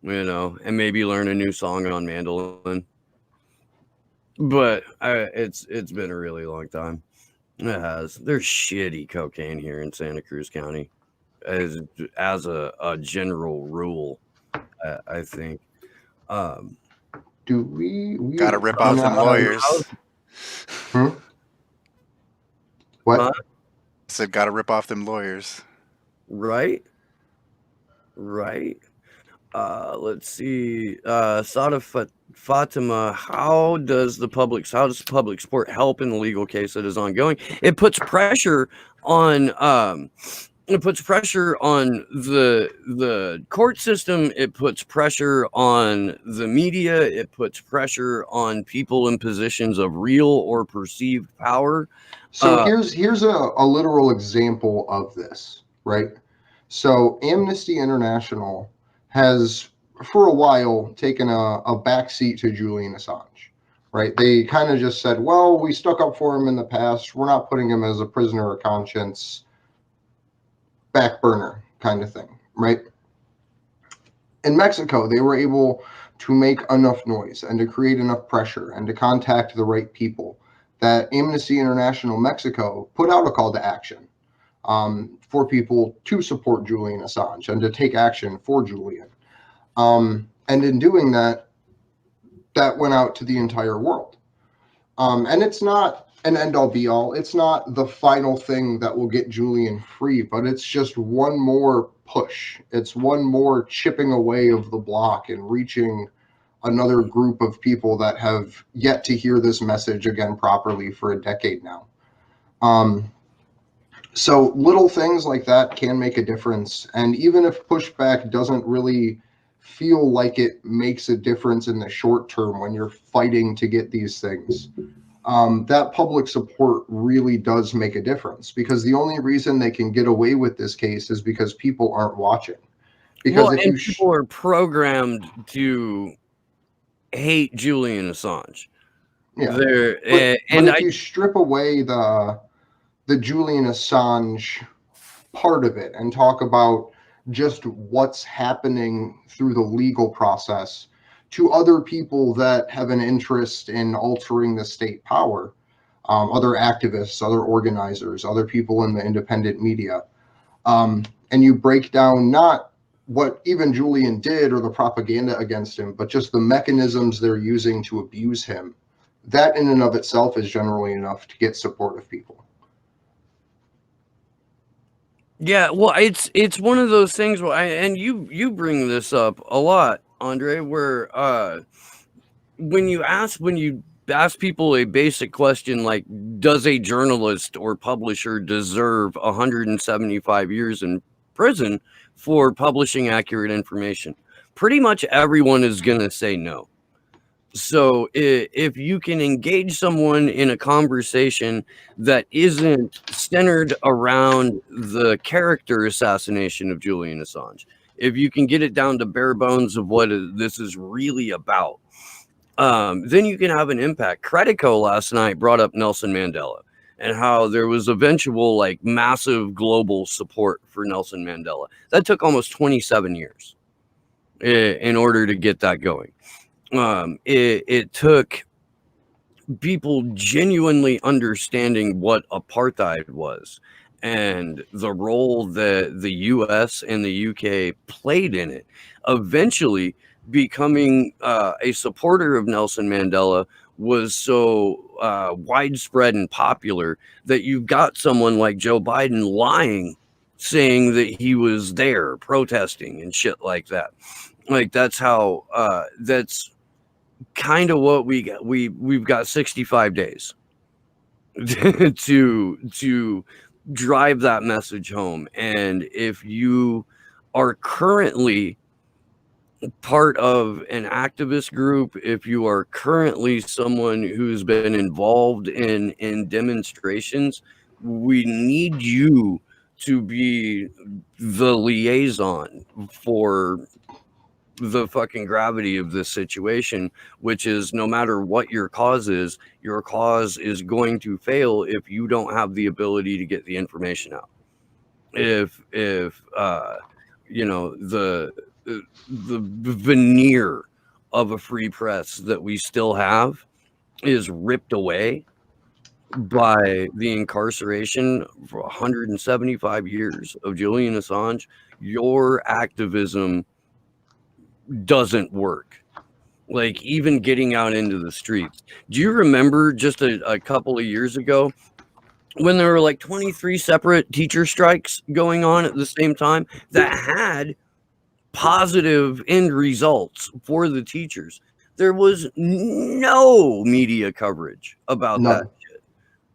and maybe learn a new song on mandolin. But it's been a really long time. It has. There's shitty cocaine here in Santa Cruz County, as a general rule. I think. Do we Gotta rip off them lawyers. What? Huh? I said, gotta rip off them lawyers. Right. Let's see. Sada Fatima, how does public support help in the legal case that is ongoing? It puts pressure on the court system. It puts pressure on the media. It puts pressure on people in positions of real or perceived power. So here's a literal example of this, right? So Amnesty International has, for a while, taken a backseat to Julian Assange, right? They kind of just said, well, we stuck up for him in the past. We're not putting him as a prisoner of conscience, back burner kind of thing, right? In Mexico, they were able to make enough noise and to create enough pressure and to contact the right people that Amnesty International Mexico put out a call to action for people to support Julian Assange and to take action for Julian. And in doing that, that went out to the entire world. And it's not an end-all be-all. It's not the final thing that will get Julian free, but it's just one more push. It's one more chipping away of the block and reaching another group of people that have yet to hear this message again properly for a decade now. So little things like that can make a difference. And even if pushback doesn't really feel like it makes a difference in the short term when you're fighting to get these things, that public support really does make a difference, because the only reason they can get away with this case is because people aren't watching. Because if you people are programmed to hate Julian Assange. yeah, but if you strip away the Julian Assange part of it and talk about just what's happening through the legal process to other people that have an interest in altering the state power, other activists, other organizers, other people in the independent media, and you break down not what even Julian did or the propaganda against him, but just the mechanisms they're using to abuse him, that in and of itself is generally enough to get support of people. Yeah, well, it's one of those things where and you bring this up a lot, Andre, where when you ask people a basic question like, does a journalist or publisher deserve 175 years in prison for publishing accurate information? Pretty much everyone is going to say no. So if you can engage someone in a conversation that isn't centered around the character assassination of Julian Assange, if you can get it down to bare bones of what this is really about, then you can have an impact. Credico last night brought up Nelson Mandela and how there was eventual like massive global support for Nelson Mandela. That took almost 27 years in order to get that going. It took people genuinely understanding what apartheid was and the role that the US and the UK played in it. Eventually becoming a supporter of Nelson Mandela was so widespread and popular that you've got someone like Joe Biden lying, saying that he was there protesting and shit like that. Like that's how that's kind of what we got. We've got 65 days to drive that message home. And if you are currently part of an activist group, if you are currently someone who's been involved in demonstrations, we need you to be the liaison for the fucking gravity of this situation, which is no matter what your cause is going to fail if you don't have the ability to get the information out. If you know, the veneer of a free press that we still have is ripped away by the incarceration for 175 years of Julian Assange, your activism doesn't work. Like even getting out into the streets. Do you remember just a couple of years ago when there were like 23 separate teacher strikes going on at the same time that had positive end results for the teachers? There was no media coverage about that shit.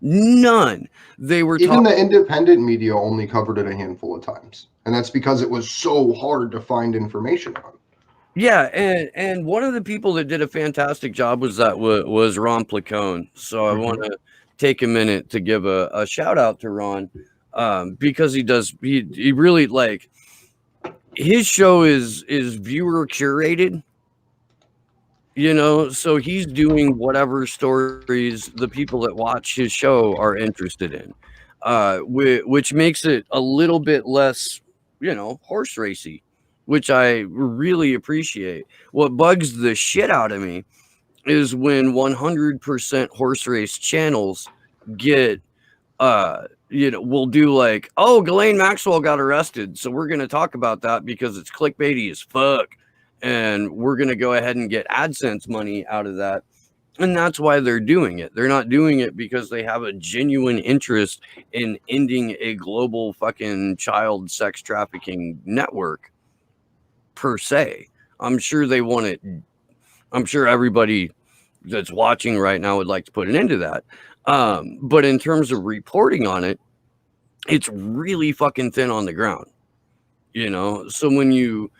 None. They were even the independent media only covered it a handful of times, and that's because it was so hard to find information on. Yeah, and one of the people that did a fantastic job was Ron Placone. So I want to take a minute to give a shout out to Ron, because he really, like, his show is viewer curated, you know, so he's doing whatever stories the people that watch his show are interested in, which makes it a little bit less, you know, horse racy, which I really appreciate. What bugs the shit out of me is when 100% horse race channels get, you know, we'll do like, oh, Ghislaine Maxwell got arrested, so we're going to talk about that because it's clickbaity as fuck. And we're going to go ahead and get AdSense money out of that. And that's why they're doing it. They're not doing it because they have a genuine interest in ending a global fucking child sex trafficking network per se. I'm sure they want it. I'm sure everybody that's watching right now would like to put an end to that. But in terms of reporting on it, it's really fucking thin on the ground. You know, so when you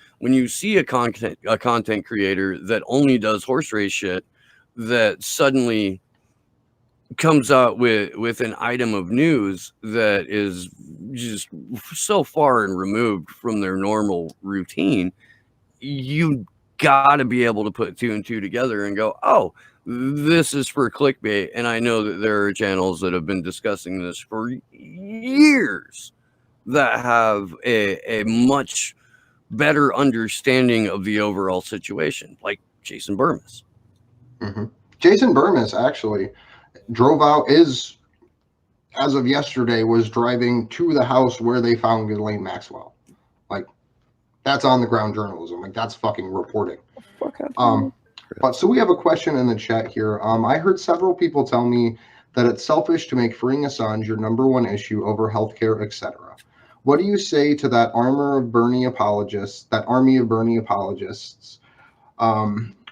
see a content creator that only does horse race shit, that suddenly comes out with an item of news that is just so far and removed from their normal routine, you got to be able to put two and two together and go, oh, this is for clickbait. And I know that there are channels that have been discussing this for years that have a much better understanding of the overall situation, like Jason Burmis. Mm-hmm. Jason Burmis actually drove out, as of yesterday, was driving to the house where they found Ghislaine Maxwell. Like, that's on the ground journalism. Like, that's fucking reporting. But so we have a question in the chat here. I heard several people tell me that it's selfish to make freeing Assange your #1 issue over healthcare, etc. What do you say to that army of Bernie apologists?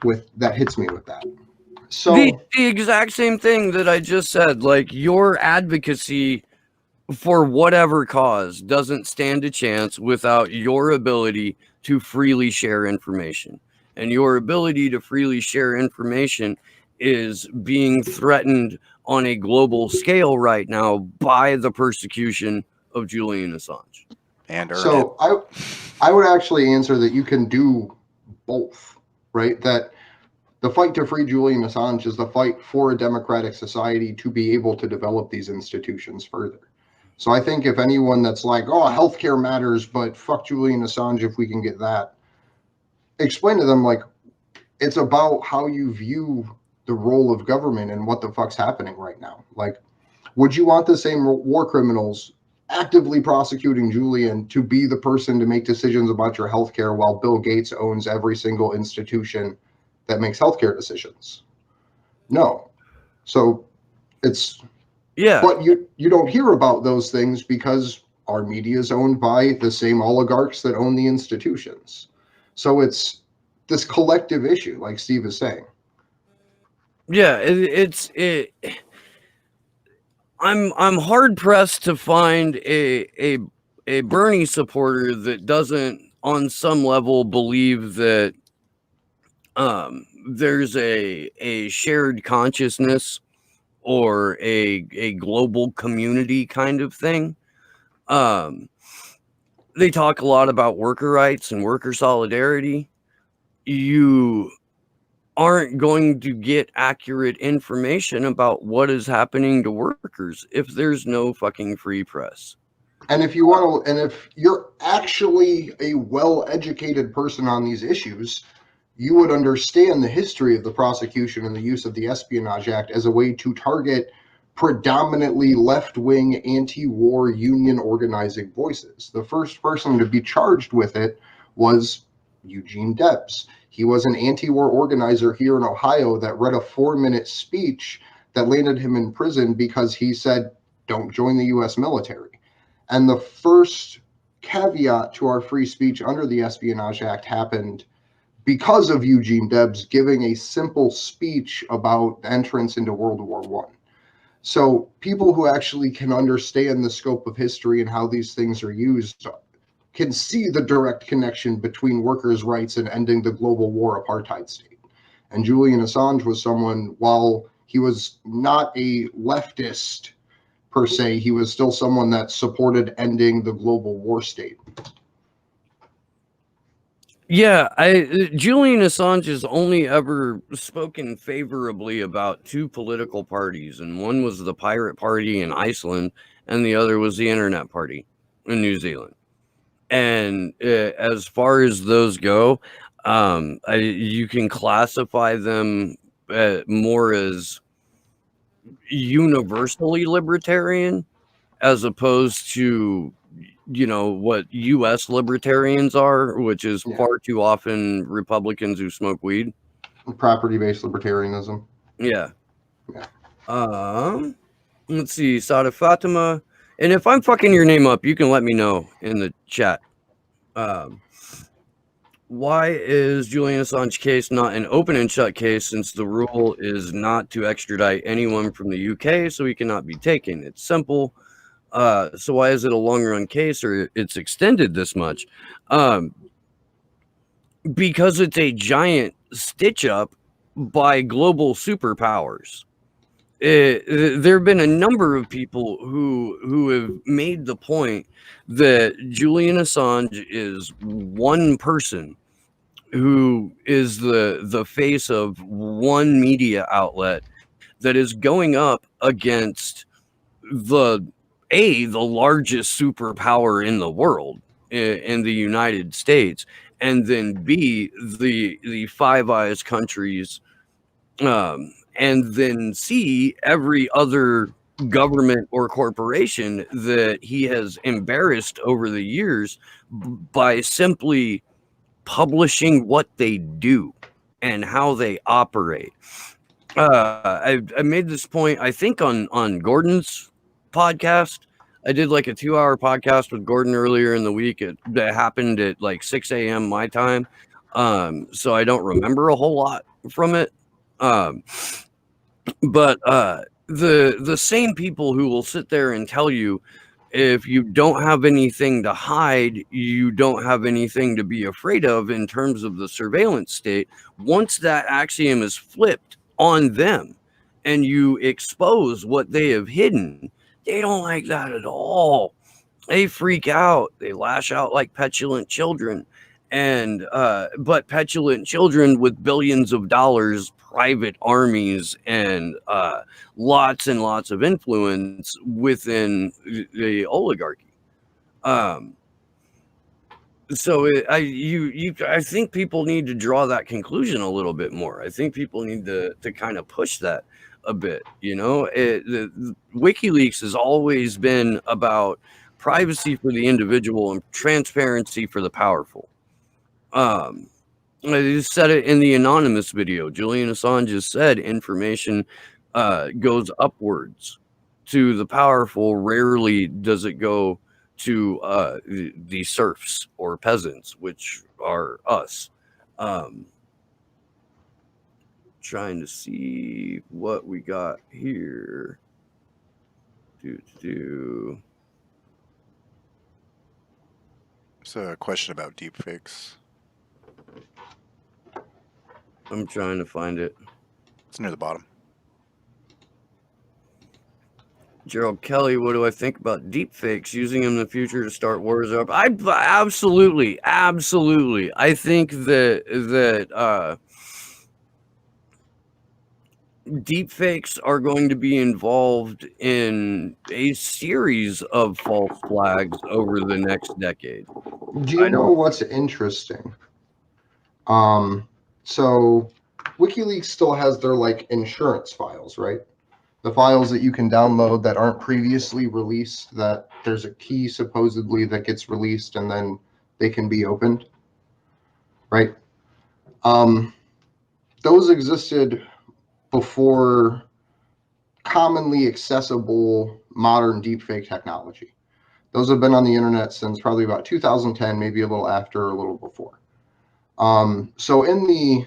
With that hits me with that. So the exact same thing that I just said. Like, your advocacy for whatever cause doesn't stand a chance without your ability to freely share information. And your ability to freely share information is being threatened on a global scale right now by the persecution of Julian Assange. And so I would actually answer that you can do both, right? That the fight to free Julian Assange is the fight for a democratic society to be able to develop these institutions further. So I think if anyone that's like, oh, healthcare matters, but fuck Julian Assange if we can get that, explain to them, like, it's about how you view the role of government and what the fuck's happening right now. Like, would you want the same war criminals actively prosecuting Julian to be the person to make decisions about your healthcare while Bill Gates owns every single institution that makes healthcare decisions? No. So it's, yeah. But you don't hear about those things because our media is owned by the same oligarchs that own the institutions. So it's this collective issue, like Steve is saying. Yeah, I'm hard pressed to find a Bernie supporter that doesn't, on some level, believe that there's a shared consciousness or a global community kind of thing. They talk a lot about worker rights and worker solidarity. You aren't going to get accurate information about what is happening to workers if there's no fucking free press. And if you want to, and if you're actually a well-educated person on these issues, you would understand the history of the prosecution and the use of the Espionage Act as a way to target predominantly left-wing anti-war union organizing voices. The first person to be charged with it was Eugene Debs. He was an anti-war organizer here in Ohio that read a 4-minute speech that landed him in prison because he said, don't join the U.S. military. And the first caveat to our free speech under the Espionage Act happened because of Eugene Debs giving a simple speech about entrance into World War I. So people who actually can understand the scope of history and how these things are used can see the direct connection between workers' rights and ending the global war apartheid state. And Julian Assange was someone, while he was not a leftist per se, he was still someone that supported ending the global war state. Yeah, Julian Assange has only ever spoken favorably about two political parties, and one was the Pirate Party in Iceland, and the other was the Internet Party in New Zealand. And as far as those go, you can classify them more as universally libertarian as opposed to, you know, what U.S. libertarians are, which is far too often Republicans who smoke weed. Property-based libertarianism. Yeah. Yeah. Let's see, Sada Fatima. And if I'm fucking your name up, you can let me know in the chat. Why is Julian Assange case not an open and shut case, since the rule is not to extradite anyone from the UK, so he cannot be taken? It's simple. So why is it a long run case, or it's extended this much? Because it's a giant stitch up by global superpowers. There have been a number of people who have made the point that Julian Assange is one person who is the face of one media outlet that is going up against the largest superpower in the world, in the United States, and then B, the Five Eyes countries, and then C, every other government or corporation that he has embarrassed over the years by simply publishing what they do and how they operate. I made this point, I think, on Gordon's podcast. I did like a 2-hour podcast with Gordon earlier in the week. That happened at like 6 a.m. my time. So I don't remember a whole lot from it. But the same people who will sit there and tell you, if you don't have anything to hide, you don't have anything to be afraid of in terms of the surveillance state. Once that axiom is flipped on them and you expose what they have hidden, they don't like that at all. They freak out. They lash out like petulant children. And but petulant children with billions of dollars, private armies, and lots and lots of influence within the oligarchy. So I think people need to draw that conclusion a little bit more. I think people need to kind of push that a bit. You know, the WikiLeaks has always been about privacy for the individual and transparency for the powerful. I just said it in the anonymous video. Julian Assange has said information goes upwards to the powerful. Rarely does it go to the serfs or peasants, which are us. Trying to see what we got here. It's a question about deepfakes. I'm trying to find it. It's near the bottom. Gerald Kelly, what do I think about deepfakes, using them in the future to start wars up? I absolutely. I think that deepfakes are going to be involved in a series of false flags over the next decade. Do you know what's interesting? So WikiLeaks still has their like insurance files, right? The files that you can download that aren't previously released, that there's a key supposedly that gets released and then they can be opened, right? Those existed before commonly accessible modern deepfake technology. Those have been on the internet since probably about 2010, maybe a little after, or a little before. So in the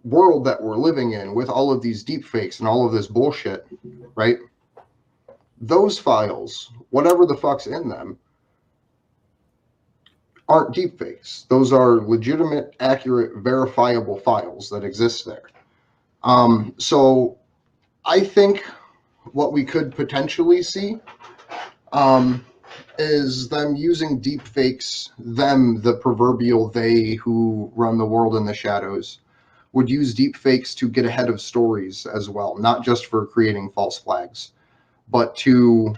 world that we're living in, with all of these deep fakes and all of this bullshit, right? Those files, whatever the fuck's in them, aren't deep fakes. Those are legitimate, accurate, verifiable files that exist there. So I think what we could potentially see is them using deep fakes, the proverbial they who run the world in the shadows, would use deep fakes to get ahead of stories as well, not just for creating false flags, but to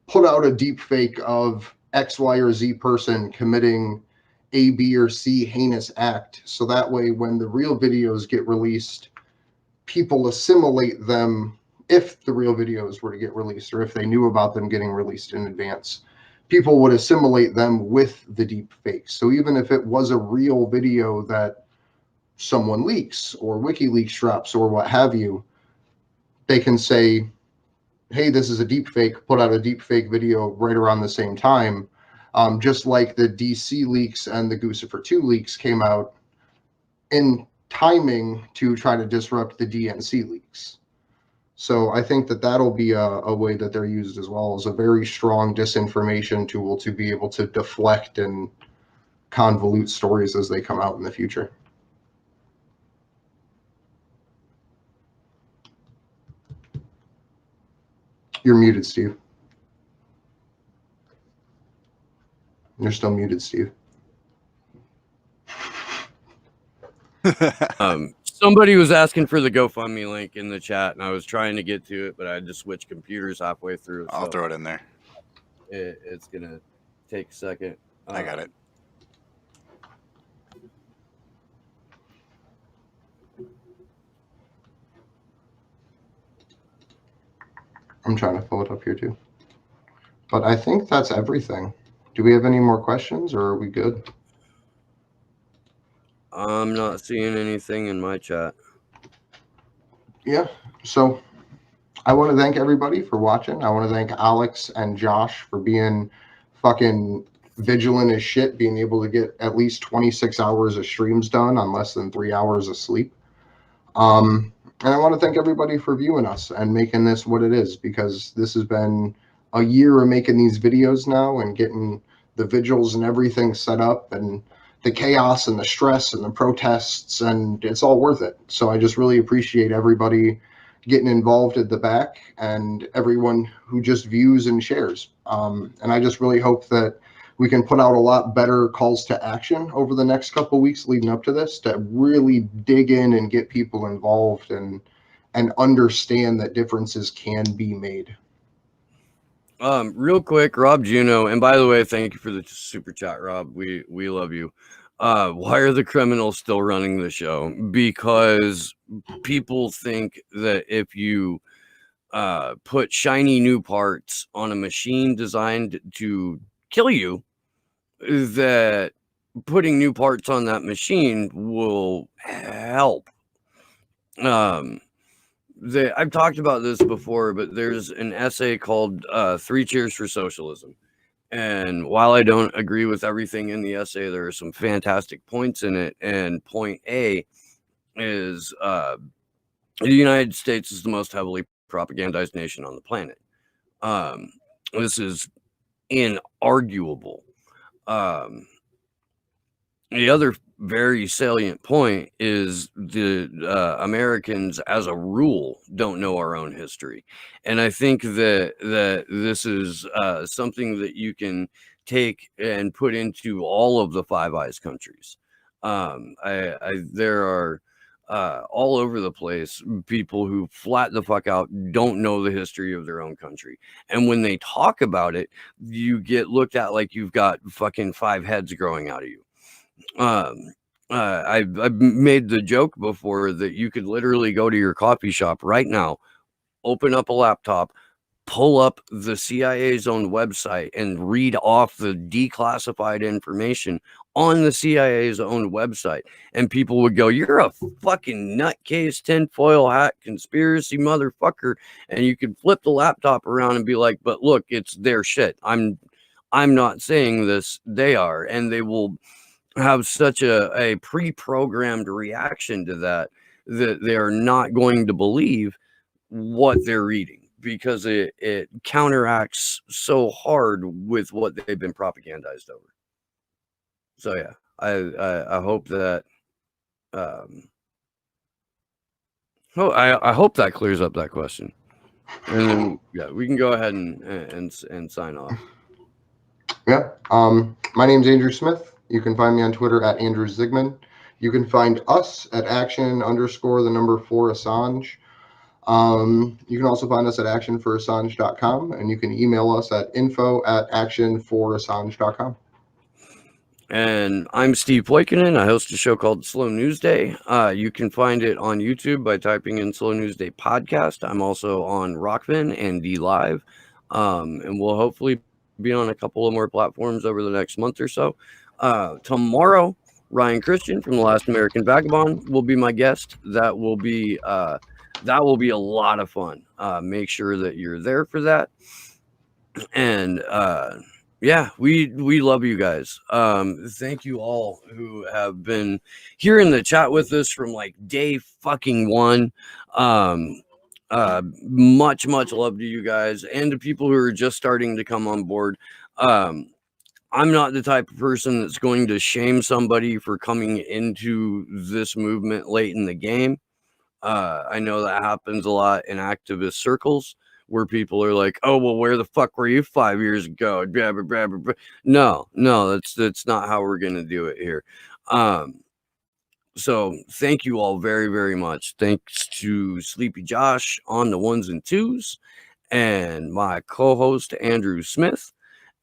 put out a deep fake of X, Y, or Z person committing A, B, or C heinous act. So that way, when the real videos get released, people assimilate them. If the real videos were to get released, or if they knew about them getting released in advance, people would assimilate them with the deep fakes. So even if it was a real video that someone leaks or WikiLeaks drops or what have you, they can say, hey, this is a deep fake, put out a deep fake video right around the same time. Just like the DC leaks and the Guccifer 2 leaks came out in timing to try to disrupt the DNC leaks. So I think that that'll be a way that they're used as well, as a very strong disinformation tool to be able to deflect and convolute stories as they come out in the future. You're muted, Steve. You're still muted, Steve. Somebody was asking for the GoFundMe link in the chat, and I was trying to get to it, but I had to switch computers halfway through. I'll throw it in there. It's gonna take a second. I got it. I'm trying to pull it up here too. But I think that's everything. Do we have any more questions, or are we good? I'm not seeing anything in my chat. Yeah, so I want to thank everybody for watching. I want to thank Alex and Josh for being fucking vigilant as shit, being able to get at least 26 hours of streams done on less than 3 hours of sleep. And I want to thank everybody for viewing us and making this what it is, because this has been a year of making these videos now and getting the vigils and everything set up, and the chaos and the stress and the protests, and it's all worth it. So I just really appreciate everybody getting involved at the back and everyone who just views and shares. And I just really hope that we can put out a lot better calls to action over the next couple of weeks leading up to this, to really dig in and get people involved and understand that differences can be made. Real quick, Rob Juno, and by the way, thank you for the super chat, Rob. We love you. Why are the criminals still running the show? Because people think that if you put shiny new parts on a machine designed to kill you, that putting new parts on that machine will help. I've talked about this before, but there's an essay called 3 Cheers for Socialism. And while I don't agree with everything in the essay, there are some fantastic points in it. And point A is the United States is the most heavily propagandized nation on the planet. This is inarguable. The other very salient point is the Americans, as a rule, don't know our own history, and I think that this is something that you can take and put into all of the Five Eyes countries. There are all over the place people who flat the fuck out don't know the history of their own country, and when they talk about it, you get looked at like you've got fucking 5 heads growing out of you. I've made the joke before that you could literally go to your coffee shop right now, open up a laptop, pull up the CIA's own website, and read off the declassified information on the CIA's own website, and people would go, "You're a fucking nutcase, tinfoil hat, conspiracy motherfucker," and you could flip the laptop around and be like, "But look, it's their shit. I'm not saying this, they are," and they will have such a pre-programmed reaction to that they are not going to believe what they're reading, because it counteracts so hard with what they've been propagandized over. So yeah, I hope that I hope that clears up that question, and then yeah, we can go ahead and sign off. Yeah. My name's Andrew Smith. You can find me on Twitter at Andrew Zigman. You can find us at action_4 Assange. You can also find us at actionforassange.com, and you can email us at info@action4assange.com. And I'm Steve Poikinen. I host a show called Slow News Day. You can find it on YouTube by typing in Slow News Day Podcast. I'm also on Rockfin and DLive. And we'll hopefully be on a couple of more platforms over the next month or so. Tomorrow, Ryan Christian from The Last American Vagabond will be my guest. That will be a lot of fun. Make sure that you're there for that. And yeah, we love you guys. Thank you all who have been here in the chat with us from like day fucking one. Much love to you guys and to people who are just starting to come on board. I'm not the type of person that's going to shame somebody for coming into this movement late in the game. I know that happens a lot in activist circles where people are like, "Oh, well, where the fuck were you 5 years ago?" Blah, blah, blah, blah, blah. No, that's not how we're gonna do it here. So thank you all very, very much. Thanks to Sleepy Josh on the ones and twos, and my co-host Andrew Smith.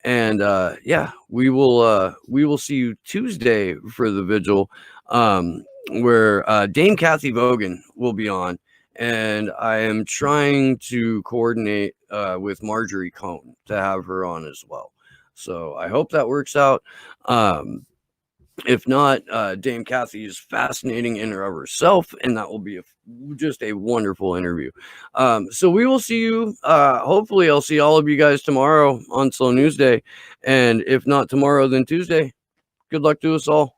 And yeah, we will see you Tuesday for the vigil, where Dame Kathy Vogan will be on, and I am trying to coordinate with Marjorie Cohn to have her on as well. So I hope that works out. If not, Dame Kathy is fascinating in and of herself, and that will be just a wonderful interview. So we will see you. Hopefully, I'll see all of you guys tomorrow on Slow News Day. And if not tomorrow, then Tuesday. Good luck to us all.